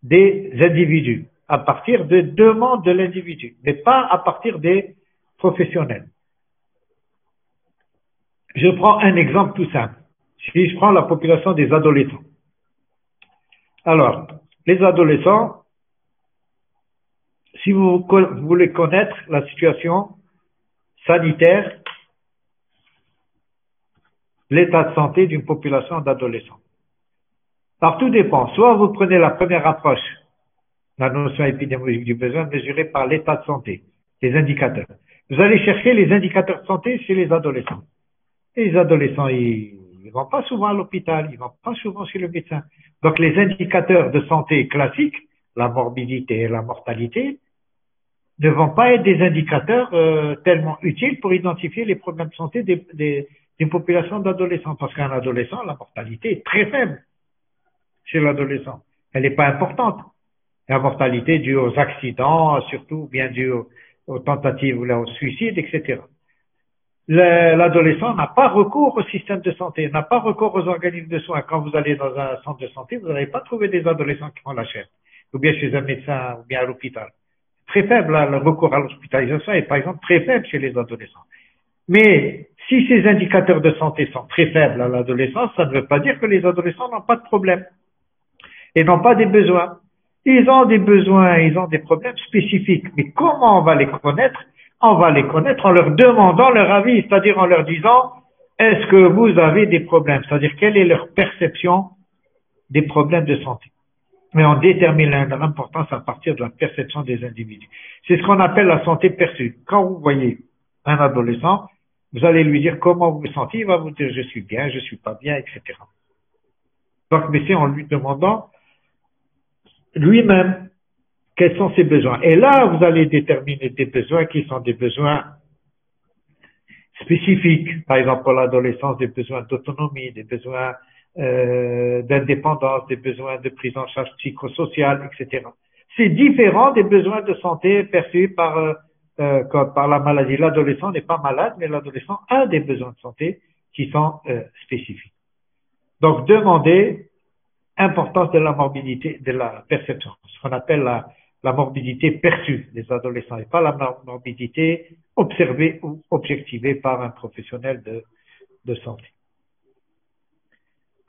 des individus, à partir des demandes de l'individu, mais pas à partir des professionnels. Je prends un exemple tout simple. Si je prends la population des adolescents. Alors, les adolescents, si vous voulez connaître la situation sanitaire, l'état de santé d'une population d'adolescents. Alors, tout dépend. Soit vous prenez la première approche, la notion épidémiologique du besoin mesurée par l'état de santé, les indicateurs. Vous allez chercher les indicateurs de santé chez les adolescents. Et les adolescents, ils vont pas souvent à l'hôpital, ils vont pas souvent chez le médecin. Donc, les indicateurs de santé classiques, la morbidité et la mortalité, ne vont pas être des indicateurs tellement utiles pour identifier les problèmes de santé d'une population d'adolescents. Parce qu'un adolescent, la mortalité est très faible chez l'adolescent. Elle n'est pas importante. La mortalité due aux accidents, surtout bien due aux tentatives ou au suicide, etc. L'adolescent n'a pas recours au système de santé, n'a pas recours aux organismes de soins. Quand vous allez dans un centre de santé, vous n'allez pas trouver des adolescents qui font la chair, ou bien chez un médecin, ou bien à l'hôpital. Très faible, le recours à l'hospitalisation est par exemple très faible chez les adolescents. Mais si ces indicateurs de santé sont très faibles à l'adolescence, ça ne veut pas dire que les adolescents n'ont pas de problème et n'ont pas des besoins. Ils ont des besoins, ils ont des problèmes spécifiques. Mais comment on va les connaître? On va les connaître en leur demandant leur avis, c'est-à-dire en leur disant est-ce que vous avez des problèmes? C'est-à-dire quelle est leur perception des problèmes de santé. Mais on détermine leur importance à partir de la perception des individus. C'est ce qu'on appelle la santé perçue. Quand vous voyez un adolescent, vous allez lui dire comment vous vous sentez, il va vous dire je suis bien, je suis pas bien, etc. Donc, mais c'est en lui demandant lui-même quels sont ses besoins. Et là, vous allez déterminer des besoins qui sont des besoins spécifiques. Par exemple, pour l'adolescence, des besoins d'autonomie, des besoins d'indépendance, des besoins de prise en charge psychosociale, etc. C'est différent des besoins de santé perçus par la maladie. L'adolescent n'est pas malade, mais l'adolescent a des besoins de santé qui sont spécifiques. Donc, demandez importance de la morbidité, de la perception, ce qu'on appelle la morbidité perçue des adolescents et pas la morbidité observée ou objectivée par un professionnel de santé.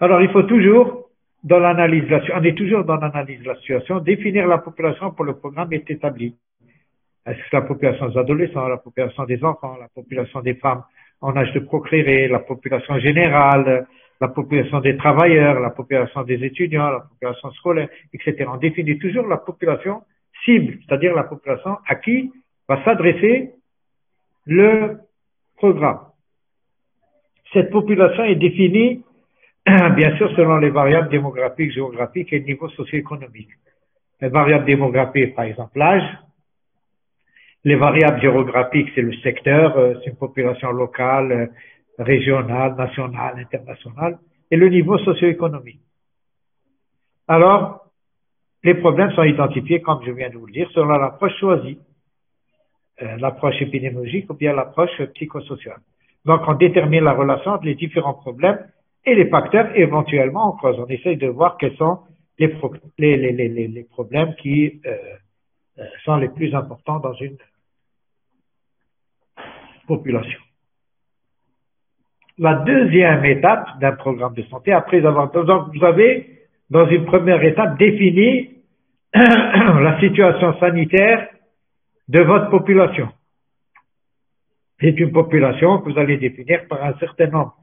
Alors, il faut toujours, dans l'analyse, on est toujours dans l'analyse de la situation, définir la population pour le programme est établi. Est-ce que c'est la population des adolescents, la population des enfants, la population des femmes en âge de procréer, la population générale, la population des travailleurs, la population des étudiants, la population scolaire, etc. On définit toujours la population cible, c'est-à-dire la population à qui va s'adresser le programme. Cette population est définie bien sûr, selon les variables démographiques, géographiques et le niveau socio-économique. Les variables démographiques, par exemple, l'âge, Les variables géographiques, c'est le secteur, c'est une population locale, régionale, nationale, internationale, et le niveau socio-économique. Alors, les problèmes sont identifiés, comme je viens de vous le dire, selon l'approche choisie, l'approche épidémiologique ou bien l'approche psychosociale. Donc, on détermine la relation entre les différents problèmes et les facteurs, éventuellement, on creuse. On essaye de voir quels sont les problèmes qui sont les plus importants dans une population. La deuxième étape d'un programme de santé, après avoir, donc vous avez, dans une première étape, défini la situation sanitaire de votre population. C'est une population que vous allez définir par un certain nombre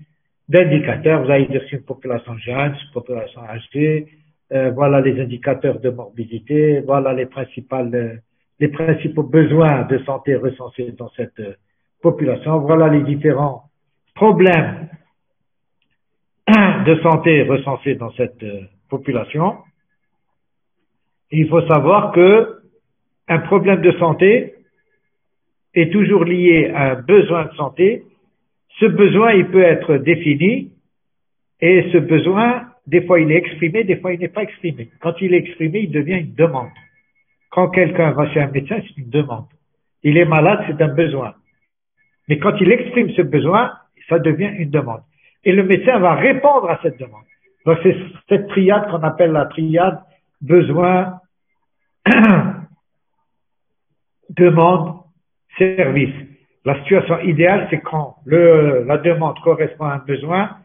d'indicateurs. Vous allez dire c'est une population jeune, c'est une population âgée, voilà les indicateurs de morbidité, voilà les principaux besoins de santé recensés dans cette population, voilà les différents problèmes de santé recensés dans cette population. Il faut savoir que un problème de santé est toujours lié à un besoin de santé. Ce besoin, il peut être défini et ce besoin, des fois il est exprimé, des fois il n'est pas exprimé. Quand il est exprimé, il devient une demande. Quand quelqu'un va chez un médecin, c'est une demande. Il est malade, c'est un besoin. Mais quand il exprime ce besoin, ça devient une demande. Et le médecin va répondre à cette demande. Donc c'est cette triade qu'on appelle la triade besoin, demande, service. La situation idéale, c'est quand la demande correspond à un besoin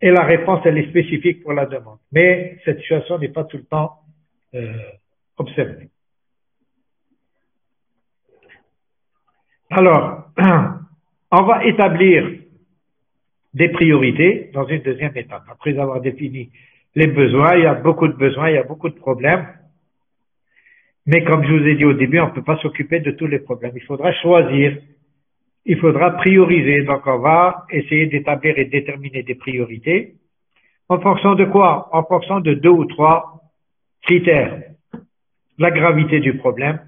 et la réponse, elle est spécifique pour la demande. Mais cette situation n'est pas tout le temps observée. Alors, on va établir des priorités dans une deuxième étape. Après avoir défini les besoins, il y a beaucoup de besoins, il y a beaucoup de problèmes. Mais comme je vous ai dit au début, on ne peut pas s'occuper de tous les problèmes. Il faudra choisir, il faudra prioriser. Donc on va essayer d'établir et de déterminer des priorités. En fonction de quoi? En fonction de 2 ou 3 critères. La gravité du problème.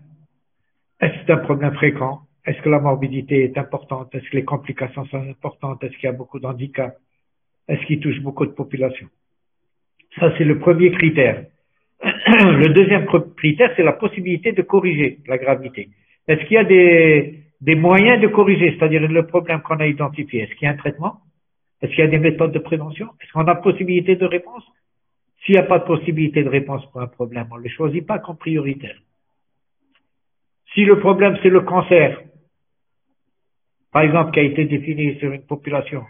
Est-ce que c'est un problème fréquent? Est-ce que la morbidité est importante? Est-ce que les complications sont importantes? Est-ce qu'il y a beaucoup d'handicaps? Est-ce qu'il touche beaucoup de populations? Ça, c'est le premier critère. Le deuxième critère, c'est la possibilité de corriger la gravité. Est-ce qu'il y a des moyens de corriger, c'est-à-dire le problème qu'on a identifié? Est-ce qu'il y a un traitement? Est-ce qu'il y a des méthodes de prévention? Est-ce qu'on a possibilité de réponse? S'il n'y a pas de possibilité de réponse pour un problème, on ne le choisit pas comme prioritaire. Si le problème, c'est le cancer, par exemple, qui a été défini sur une population,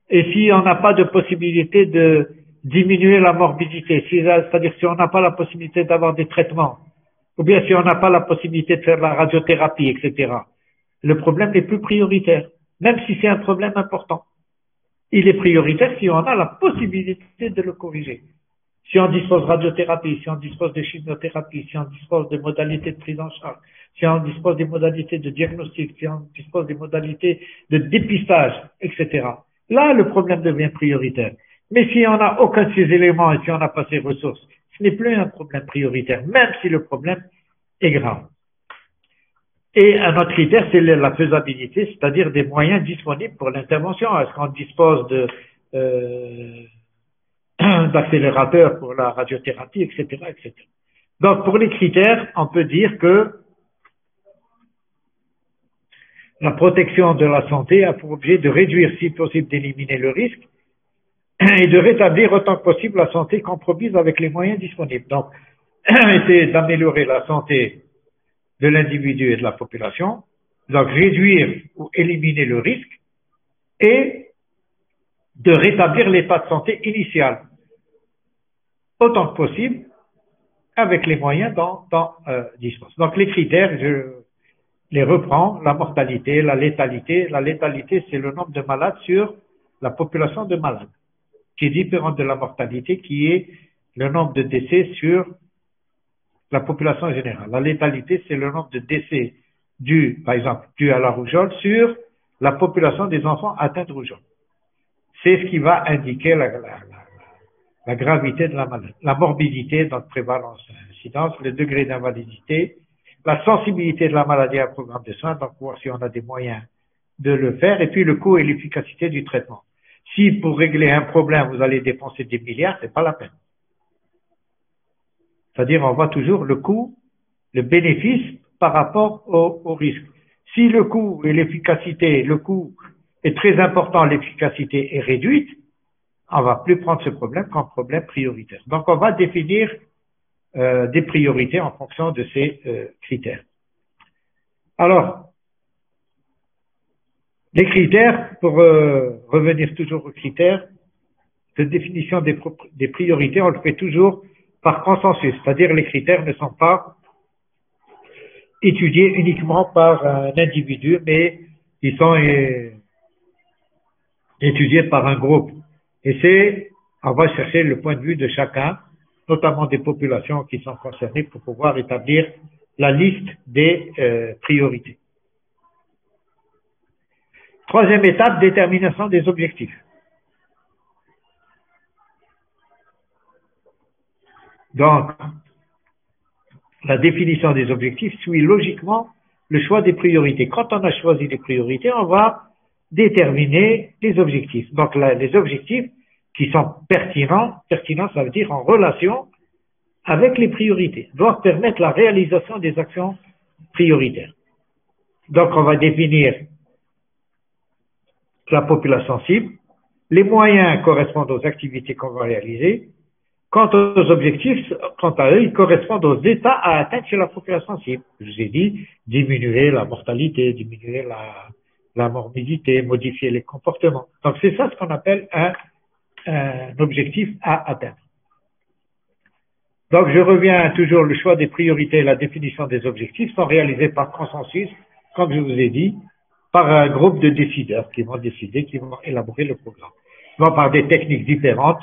et si on n'a pas de possibilité de diminuer la morbidité, c'est-à-dire si on n'a pas la possibilité d'avoir des traitements, ou bien si on n'a pas la possibilité de faire la radiothérapie, etc., le problème n'est plus prioritaire, même si c'est un problème important. Il est prioritaire si on a la possibilité de le corriger. Si on dispose de radiothérapie, si on dispose de chimiothérapie, si on dispose de modalités de prise en charge, si on dispose des modalités de diagnostic, si on dispose des modalités de dépistage, etc. Là, le problème devient prioritaire. Mais si on n'a aucun de ces éléments et si on n'a pas ces ressources, ce n'est plus un problème prioritaire, même si le problème est grave. Et un autre critère, c'est la faisabilité, c'est-à-dire des moyens disponibles pour l'intervention. Est-ce qu'on dispose d'accélérateurs pour la radiothérapie, etc., etc. Donc, pour les critères, on peut dire que la protection de la santé a pour objet de réduire, si possible, d'éliminer le risque et de rétablir autant que possible la santé compromise avec les moyens disponibles. Donc, essayer d'améliorer la santé de l'individu et de la population, donc réduire ou éliminer le risque et de rétablir l'état de santé initial autant que possible avec les moyens dont dispose. Donc les critères, je les reprends, la mortalité, la létalité. La létalité, c'est le nombre de malades sur la population de malades, qui est différent de la mortalité, qui est le nombre de décès sur la population générale. La létalité, c'est le nombre de décès par exemple, dus à la rougeole sur la population des enfants atteints de rougeole. C'est ce qui va indiquer la gravité de la maladie. La morbidité, donc prévalence, incidence, le degré d'invalidité, la sensibilité de la maladie à un programme de soins, donc voir si on a des moyens de le faire, et puis le coût et l'efficacité du traitement. Si pour régler un problème, vous allez dépenser des milliards, c'est pas la peine. C'est-à-dire, on voit toujours le coût, le bénéfice par rapport au risque. Si le coût et l'efficacité, le coût est très important, l'efficacité est réduite, on va plus prendre ce problème comme problème prioritaire. Donc, on va définir des priorités en fonction de ces critères. Alors, les critères, pour revenir toujours aux critères de définition des priorités, on le fait toujours par consensus, c'est-à-dire les critères ne sont pas étudiés uniquement par un individu, mais ils sont étudiés par un groupe. Et on va chercher le point de vue de chacun, notamment des populations qui sont concernées, pour pouvoir établir la liste des priorités. Troisième étape, détermination des objectifs. Donc, la définition des objectifs suit logiquement le choix des priorités. Quand on a choisi les priorités, on va déterminer les objectifs. Donc, les objectifs qui sont pertinents, ça veut dire en relation avec les priorités, doivent permettre la réalisation des actions prioritaires. Donc, on va définir la population cible, les moyens correspondent aux activités qu'on va réaliser. Quant aux objectifs, quant à eux, ils correspondent aux états à atteindre chez la population cible. Je vous ai dit, diminuer la mortalité, diminuer la morbidité, modifier les comportements. Donc, c'est ça ce qu'on appelle un objectif à atteindre. Donc, je reviens toujours, le choix des priorités et la définition des objectifs sont réalisés par consensus, comme je vous ai dit, par un groupe de décideurs qui vont décider, qui vont élaborer le programme. Ils vont par des techniques différentes.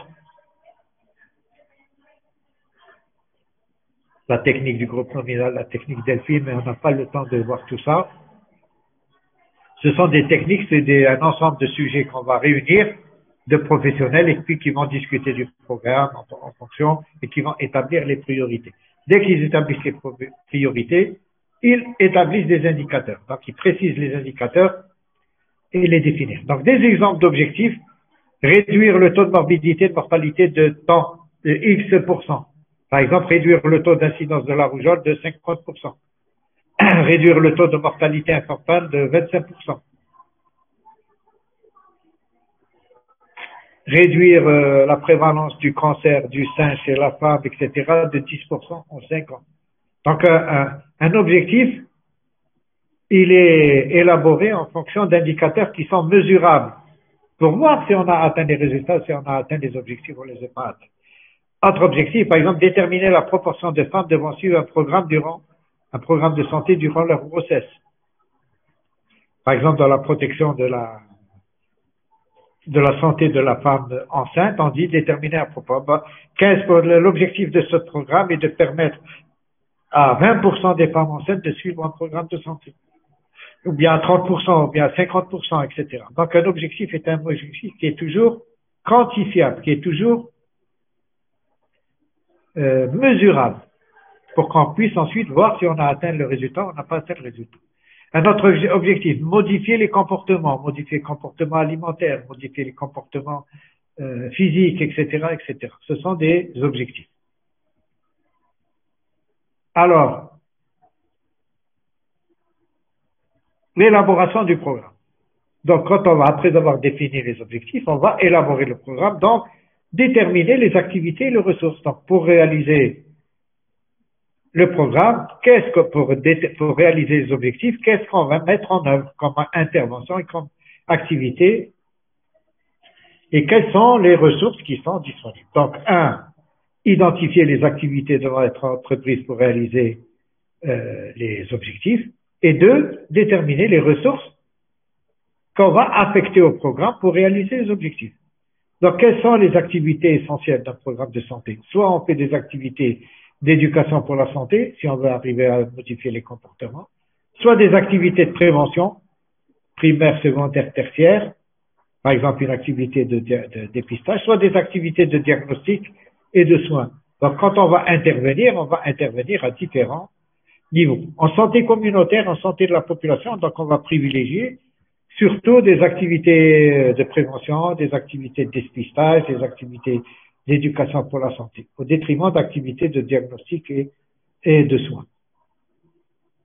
La technique du groupe nominal, la technique Delphine, mais on n'a pas le temps de voir tout ça. Ce sont des techniques, c'est un ensemble de sujets qu'on va réunir, de professionnels, et puis qui vont discuter du programme en fonction, et qui vont établir les priorités. Dès qu'ils établissent les priorités, ils établissent des indicateurs. Donc, ils précisent les indicateurs et les définir. Donc, des exemples d'objectifs: réduire le taux de morbidité, de mortalité de temps de X%. Par exemple, réduire le taux d'incidence de la rougeole de 50%. Réduire le taux de mortalité infantile de 25%. Réduire la prévalence du cancer du sein chez la femme, etc., de 10% en 5 ans. Donc, un objectif, il est élaboré en fonction d'indicateurs qui sont mesurables pour voir si on a atteint les résultats, si on a atteint les objectifs ou les a pas atteints. Autre objectif, par exemple, déterminer la proportion de femmes devant suivre un programme de santé durant leur grossesse. Par exemple, dans la protection de la santé de la femme enceinte, on dit déterminer à propos. L'objectif de ce programme est de permettre à 20% des femmes enceintes de suivre un programme de santé. Ou bien à 30%, ou bien à 50%, etc. Donc, un objectif est un objectif qui est toujours quantifiable, qui est toujours mesurable, pour qu'on puisse ensuite voir si on a atteint le résultat ou on n'a pas atteint le résultat. Un autre objectif, modifier les comportements alimentaires, modifier les comportements physiques, etc., etc. Ce sont des objectifs. Alors, l'élaboration du programme. Donc, après avoir défini les objectifs, on va élaborer le programme, donc déterminer les activités et les ressources. Donc, pour réaliser le programme, pour réaliser les objectifs, qu'est-ce qu'on va mettre en œuvre comme intervention et comme activité, et quelles sont les ressources qui sont disponibles. Donc, identifier les activités devant être entreprises pour réaliser les objectifs, et 2, déterminer les ressources qu'on va affecter au programme pour réaliser les objectifs. Donc, quelles sont les activités essentielles d'un programme de santé? Soit on fait des activités d'éducation pour la santé, si on veut arriver à modifier les comportements, soit des activités de prévention, primaire, secondaire, tertiaire, par exemple une activité de dépistage, soit des activités de diagnostic et de soins. Donc, quand on va intervenir à différents niveaux. En santé communautaire, en santé de la population, donc on va privilégier surtout des activités de prévention, des activités de dépistage, des activités d'éducation pour la santé, au détriment d'activités de diagnostic et de soins.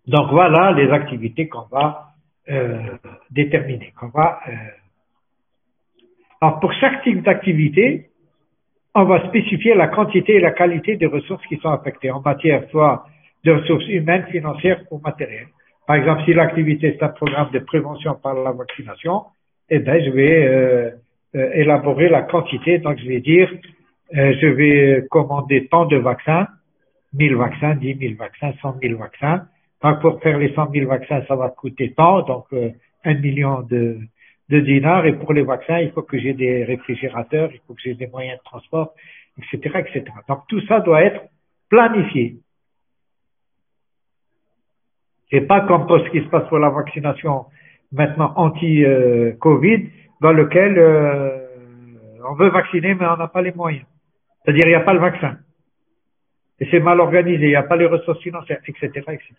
Donc voilà les activités qu'on va déterminer, Alors pour chaque type d'activité, on va spécifier la quantité et la qualité des ressources qui sont affectées en matière soit de ressources humaines, financières ou matérielles. Par exemple, si l'activité est un programme de prévention par la vaccination, eh ben je vais élaborer la quantité. Donc je vais dire, je vais commander tant de vaccins, 1000 vaccins, 10 000 vaccins, 100 000 vaccins. Donc pour faire les 100 000 vaccins, ça va coûter tant, donc 1 million de dinars. Et pour les vaccins, il faut que j'ai des réfrigérateurs, il faut que j'ai des moyens de transport, etc., etc. Donc tout ça doit être planifié. Et pas comme pour ce qui se passe pour la vaccination maintenant anti-Covid, dans lequel on veut vacciner mais on n'a pas les moyens. C'est-à-dire il n'y a pas le vaccin. Et c'est mal organisé, il n'y a pas les ressources financières, etc., etc.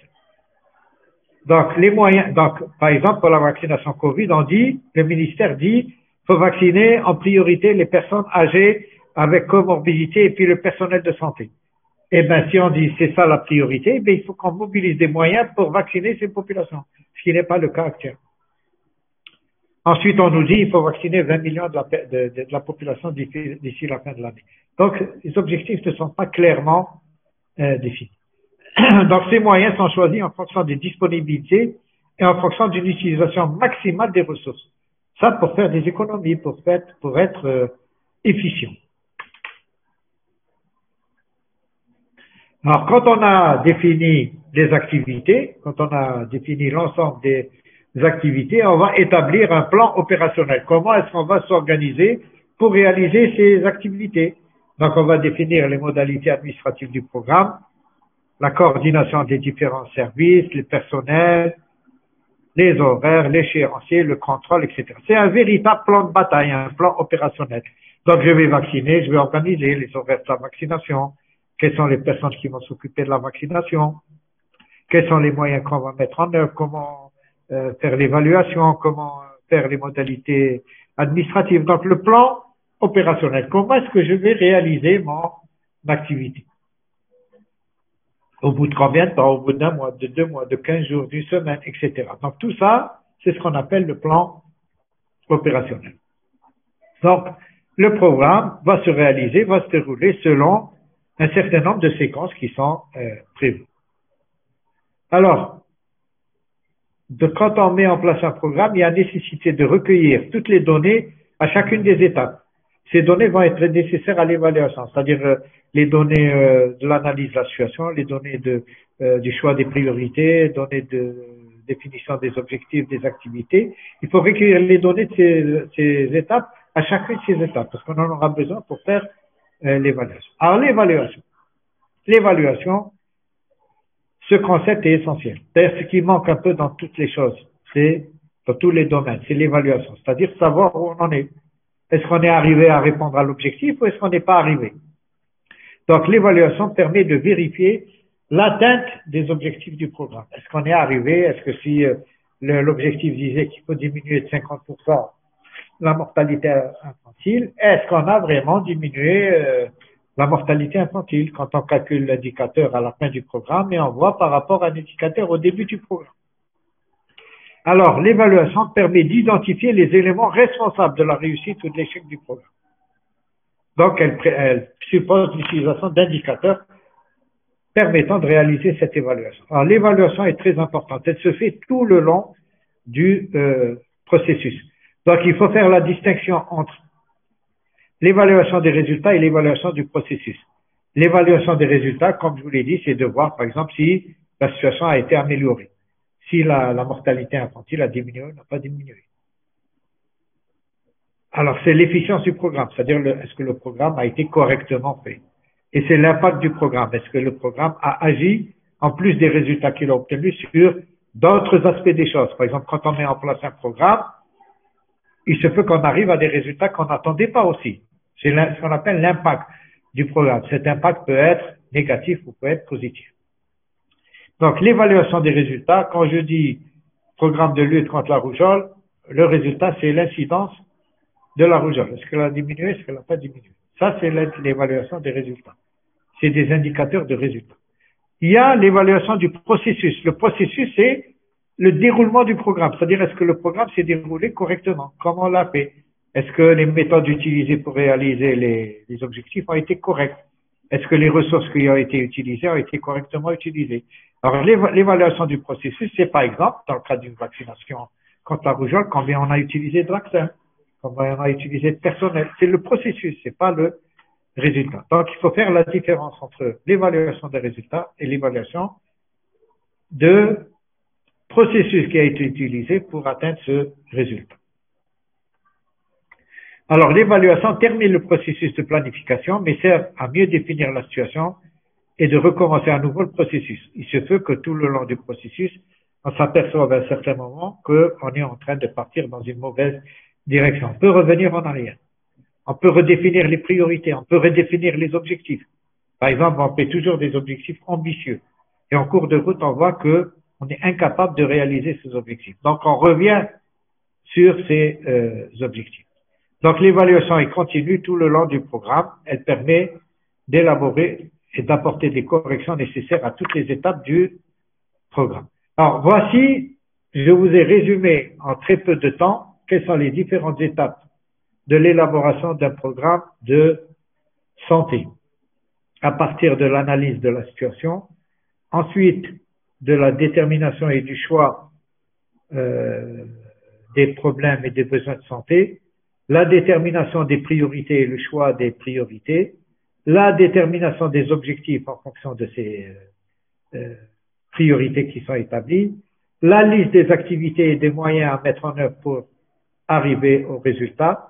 Donc les moyens, donc par exemple pour la vaccination Covid, le ministère dit, faut vacciner en priorité les personnes âgées avec comorbidité et puis le personnel de santé. Eh bien, si on dit c'est ça la priorité, eh bien, il faut qu'on mobilise des moyens pour vacciner ces populations, ce qui n'est pas le cas actuel. Ensuite, on nous dit il faut vacciner 20 millions de la population d'ici la fin de l'année. Donc, les objectifs ne sont pas clairement définis. Donc, ces moyens sont choisis en fonction des disponibilités et en fonction d'une utilisation maximale des ressources. Ça, pour faire des économies, pour être efficient. Alors, quand on a défini les activités, quand on a défini l'ensemble des activités, on va établir un plan opérationnel. Comment est-ce qu'on va s'organiser pour réaliser ces activités? Donc, on va définir les modalités administratives du programme, la coordination des différents services, les personnels, les horaires, l'échéancier, le contrôle, etc. C'est un véritable plan de bataille, un plan opérationnel. Donc, je vais vacciner, je vais organiser les horaires de la vaccination, quelles sont les personnes qui vont s'occuper de la vaccination, quels sont les moyens qu'on va mettre en œuvre, comment faire l'évaluation, comment faire les modalités administratives. Donc, le plan opérationnel, comment est-ce que je vais réaliser mon activité? Au bout de combien de temps? Au bout d'un mois, de 2 mois, de 15 jours, d'une semaine, etc. Donc, tout ça, c'est ce qu'on appelle le plan opérationnel. Donc, le programme va se réaliser, va se dérouler selon un certain nombre de séquences qui sont prévues. Alors, quand on met en place un programme, il y a nécessité de recueillir toutes les données à chacune des étapes. Ces données vont être nécessaires à l'évaluation, c'est-à-dire les données de l'analyse de la situation, les données du choix des priorités, données de définition des objectifs, des activités. Il faut recueillir les données de ces étapes à chacune de ces étapes, parce qu'on en aura besoin pour faire l'évaluation. Alors l'évaluation, ce concept est essentiel. D'ailleurs, ce qui manque un peu dans toutes les choses, c'est dans tous les domaines, c'est l'évaluation, c'est-à-dire savoir où on en est. Est-ce qu'on est arrivé à répondre à l'objectif ou est-ce qu'on n'est pas arrivé? Donc l'évaluation permet de vérifier l'atteinte des objectifs du programme. Est-ce qu'on est arrivé? Est-ce que si l'objectif disait qu'il faut diminuer de 50% la mortalité infantile, est-ce qu'on a vraiment diminué la mortalité infantile quand on calcule l'indicateur à la fin du programme et on voit par rapport à l'indicateur au début du programme? Alors, l'évaluation permet d'identifier les éléments responsables de la réussite ou de l'échec du programme. Donc, elle suppose l'utilisation d'indicateurs permettant de réaliser cette évaluation. Alors, l'évaluation est très importante. Elle se fait tout le long du processus. Donc, il faut faire la distinction entre l'évaluation des résultats et l'évaluation du processus. L'évaluation des résultats, comme je vous l'ai dit, c'est de voir, par exemple, si la situation a été améliorée. Si la mortalité infantile a diminué ou n'a pas diminué. Alors, c'est l'efficience du programme, c'est-à-dire est-ce que le programme a été correctement fait. Et c'est l'impact du programme. Est-ce que le programme a agi, en plus des résultats qu'il a obtenus, sur d'autres aspects des choses. Par exemple, quand on met en place un programme, il se peut qu'on arrive à des résultats qu'on n'attendait pas aussi. C'est ce qu'on appelle l'impact du programme. Cet impact peut être négatif ou peut être positif. Donc, l'évaluation des résultats, quand je dis programme de lutte contre la rougeole, le résultat, c'est l'incidence de la rougeole. Est-ce qu'elle a diminué, est-ce qu'elle n'a pas diminué? Ça, c'est l'évaluation des résultats. C'est des indicateurs de résultats. Il y a l'évaluation du processus. Le processus, c'est le déroulement du programme. C'est-à-dire, est-ce que le programme s'est déroulé correctement? Comment on l'a fait? Est-ce que les méthodes utilisées pour réaliser les objectifs ont été correctes? Est-ce que les ressources qui ont été utilisées ont été correctement utilisées? Alors, l'évaluation du processus, c'est par exemple, dans le cas d'une vaccination contre la rougeole, combien on a utilisé de vaccins, combien on a utilisé de personnel. C'est le processus, c'est pas le résultat. Donc, il faut faire la différence entre l'évaluation des résultats et l'évaluation de processus qui a été utilisé pour atteindre ce résultat. Alors, l'évaluation termine le processus de planification, mais sert à mieux définir la situation et de recommencer à nouveau le processus. Il se peut que tout le long du processus, on s'aperçoive à un certain moment qu'on est en train de partir dans une mauvaise direction. On peut revenir en arrière. On peut redéfinir les priorités. On peut redéfinir les objectifs. Par exemple, on fait toujours des objectifs ambitieux. Et en cours de route, on voit qu'on est incapable de réaliser ces objectifs. Donc, on revient sur ces objectifs. Donc, l'évaluation est continue tout le long du programme. Elle permet d'élaborer et d'apporter des corrections nécessaires à toutes les étapes du programme. Alors, voici, je vous ai résumé en très peu de temps quelles sont les différentes étapes de l'élaboration d'un programme de santé. À partir de l'analyse de la situation, ensuite de la détermination et du choix des problèmes et des besoins de santé, la détermination des priorités et le choix des priorités, la détermination des objectifs en fonction de ces priorités qui sont établies, la liste des activités et des moyens à mettre en œuvre pour arriver au résultat,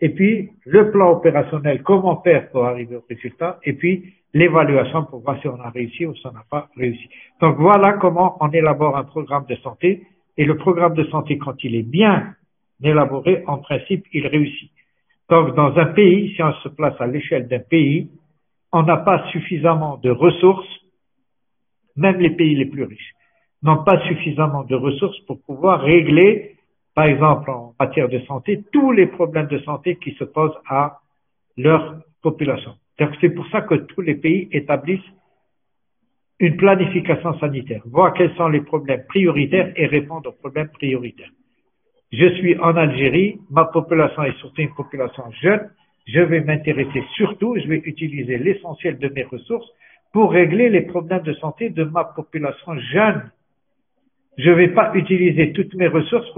et puis le plan opérationnel, comment faire pour arriver au résultat, et puis l'évaluation pour voir si on a réussi ou si on n'a pas réussi. Donc voilà comment on élabore un programme de santé, et le programme de santé, quand il est bien élaboré, en principe, il réussit. Donc dans un pays, si on se place à l'échelle d'un pays, on n'a pas suffisamment de ressources, même les pays les plus riches n'ont pas suffisamment de ressources pour pouvoir régler, par exemple en matière de santé, tous les problèmes de santé qui se posent à leur population. Donc c'est pour ça que tous les pays établissent une planification sanitaire, voir quels sont les problèmes prioritaires et répondre aux problèmes prioritaires. Je suis en Algérie, ma population est surtout une population jeune, je vais m'intéresser surtout, je vais utiliser l'essentiel de mes ressources pour régler les problèmes de santé de ma population jeune. Je ne vais pas utiliser toutes mes ressources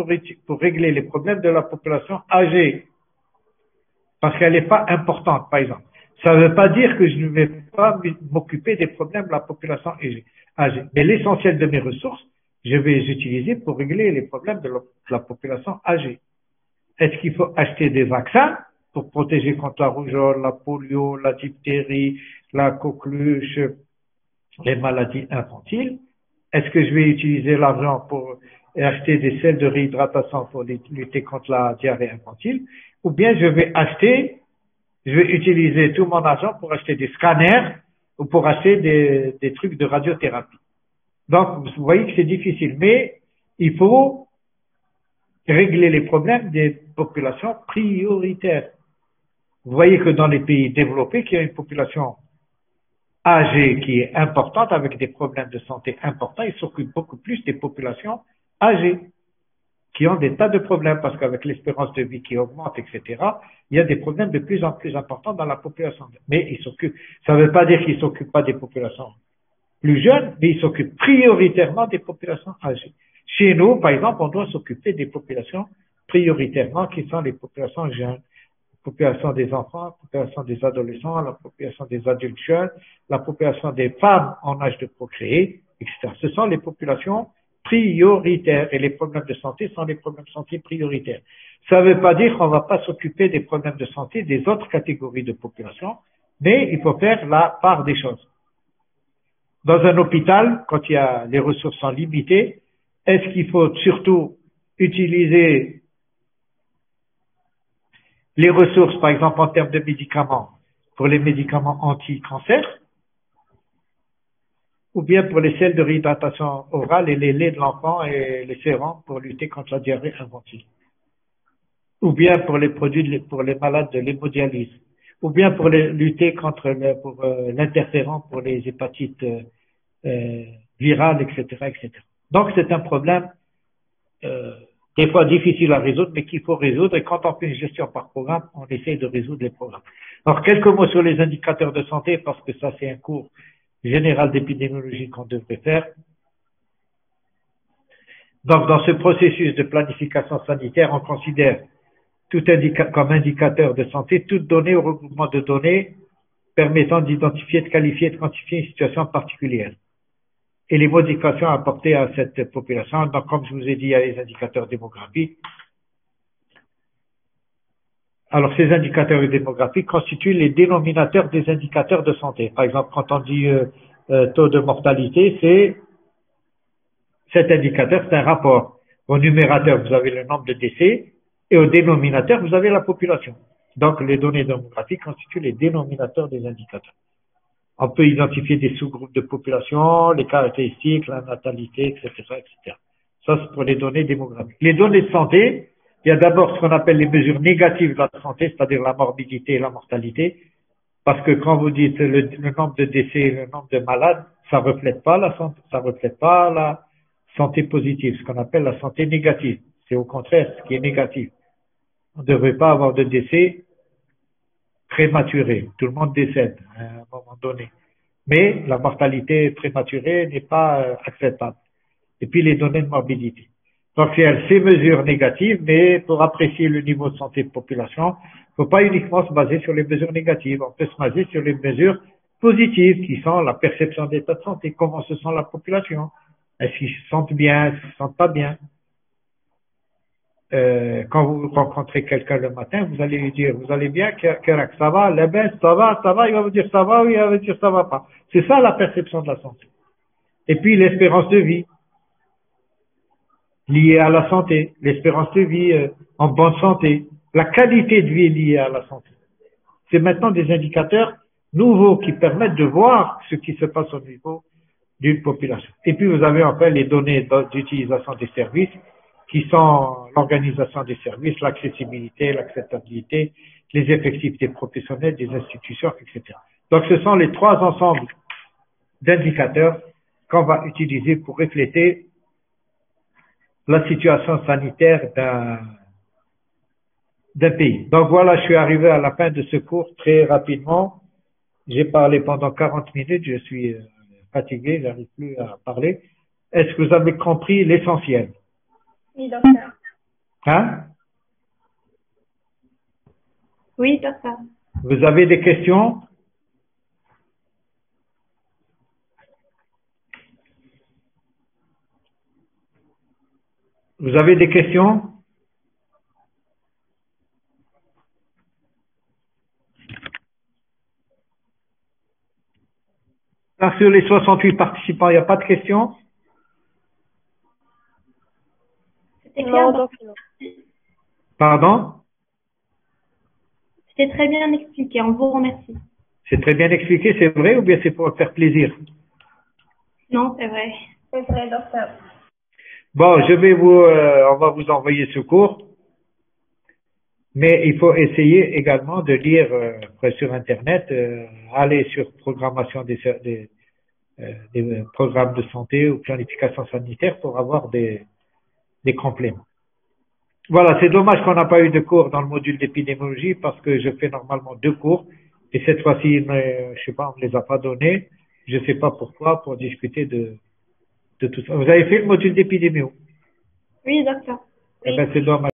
pour régler les problèmes de la population âgée, parce qu'elle n'est pas importante, par exemple. Ça ne veut pas dire que je ne vais pas m'occuper des problèmes de la population âgée. Mais l'essentiel de mes ressources, je vais les utiliser pour régler les problèmes de la population âgée. Est-ce qu'il faut acheter des vaccins pour protéger contre la rougeole, la polio, la diphtérie, la coqueluche, les maladies infantiles? Est-ce que je vais utiliser l'argent pour acheter des sels de réhydratation pour lutter contre la diarrhée infantile? Ou bien je vais utiliser tout mon argent pour acheter des scanners ou pour acheter des trucs de radiothérapie? Donc, vous voyez que c'est difficile, mais il faut régler les problèmes des populations prioritaires. Vous voyez que dans les pays développés, qui ont une population âgée qui est importante, avec des problèmes de santé importants, ils s'occupent beaucoup plus des populations âgées, qui ont des tas de problèmes, parce qu'avec l'espérance de vie qui augmente, etc., il y a des problèmes de plus en plus importants dans la population. Mais ils s'occupent, ça ne veut pas dire qu'ils ne s'occupent pas des populations plus jeunes, mais ils s'occupent prioritairement des populations âgées. Chez nous, par exemple, on doit s'occuper des populations prioritairement, qui sont les populations jeunes. La population des enfants, la population des adolescents, la population des adultes jeunes, la population des femmes en âge de procréer, etc. Ce sont les populations prioritaires et les problèmes de santé sont les problèmes de santé prioritaires. Ça ne veut pas dire qu'on ne va pas s'occuper des problèmes de santé des autres catégories de population, mais il faut faire la part des choses. Dans un hôpital, quand les ressources sont limitées, est-ce qu'il faut surtout utiliser les ressources, par exemple en termes de médicaments, pour les médicaments anti-cancer, ou bien pour les sels de réhydratation orale et les laits de l'enfant et les sérums pour lutter contre la diarrhée infantile, ou bien pour les produits pour les malades de l'hémodialyse, ou bien pour lutter contre l'interféron pour les hépatites virales, etc., etc. Donc c'est un problème des fois difficile à résoudre, mais qu'il faut résoudre. Et quand on fait une gestion par programme, on essaie de résoudre les programmes. Alors quelques mots sur les indicateurs de santé, parce que ça c'est un cours général d'épidémiologie qu'on devrait faire. Donc dans ce processus de planification sanitaire, on considère tout comme indicateur de santé toute donnée ou regroupement de données permettant d'identifier, de qualifier, de quantifier une situation particulière et les modifications apportées à cette population. Donc, comme je vous ai dit, il y a les indicateurs démographiques. Alors, ces indicateurs démographiques constituent les dénominateurs des indicateurs de santé. Par exemple, quand on dit taux de mortalité, cet indicateur, c'est un rapport. Au numérateur, vous avez le nombre de décès, et au dénominateur, vous avez la population. Donc, les données démographiques constituent les dénominateurs des indicateurs. On peut identifier des sous-groupes de population, les caractéristiques, la natalité, etc., etc. Ça, c'est pour les données démographiques. Les données de santé, il y a d'abord ce qu'on appelle les mesures négatives de la santé, c'est-à-dire la morbidité et la mortalité, parce que quand vous dites le nombre de décès, le nombre de malades, ça reflète pas la santé, ça reflète pas la santé positive, ce qu'on appelle la santé négative. C'est au contraire ce qui est négatif. On ne devrait pas avoir de décès prématuré. Tout le monde décède à un moment donné. Mais la mortalité prématurée n'est pas acceptable. Et puis les données de morbidité. Donc il y a ces mesures négatives, mais pour apprécier le niveau de santé de population, il ne faut pas uniquement se baser sur les mesures négatives. On peut se baser sur les mesures positives qui sont la perception d'état de santé, comment se sent la population, est-ce qu'ils se sentent bien, est-ce qu'ils se sentent pas bien. Quand vous rencontrez quelqu'un le matin, vous allez lui dire, vous allez bien, Kerak, ça va, la baisse, ça va, il va vous dire ça va, oui, il va vous dire ça va pas. C'est ça la perception de la santé. Et puis l'espérance de vie, liée à la santé, l'espérance de vie en bonne santé, la qualité de vie liée à la santé. C'est maintenant des indicateurs nouveaux qui permettent de voir ce qui se passe au niveau d'une population. Et puis vous avez enfin les données d'utilisation des services, qui sont l'organisation des services, l'accessibilité, l'acceptabilité, les effectivités professionnelles des institutions, etc. Donc ce sont les trois ensembles d'indicateurs qu'on va utiliser pour refléter la situation sanitaire d'un pays. Donc voilà, je suis arrivé à la fin de ce cours très rapidement. J'ai parlé pendant 40 minutes, je suis fatigué, j'arrive plus à parler. Est-ce que vous avez compris l'essentiel? Oui, docteur. Hein? Oui, docteur. Vous avez des questions? Vous avez des questions? Sur les 68 participants, il n'y a pas de questions? C'était clair, docteur. Pardon? C'était très bien expliqué, on vous remercie. C'est très bien expliqué, c'est vrai ou bien c'est pour faire plaisir? Non, c'est vrai. C'est vrai, docteur. Bon, on va vous envoyer ce cours, mais il faut essayer également de lire sur Internet, aller sur programmation des programmes de santé ou planification sanitaire pour avoir des compléments. Voilà, c'est dommage qu'on n'a pas eu de cours dans le module d'épidémiologie parce que je fais normalement 2 cours et cette fois-ci, je sais pas, on ne les a pas donnés. Je sais pas pourquoi, pour discuter de tout ça. Vous avez fait le module d'épidémiologie? Oui, docteur. Eh ben, c'est dommage.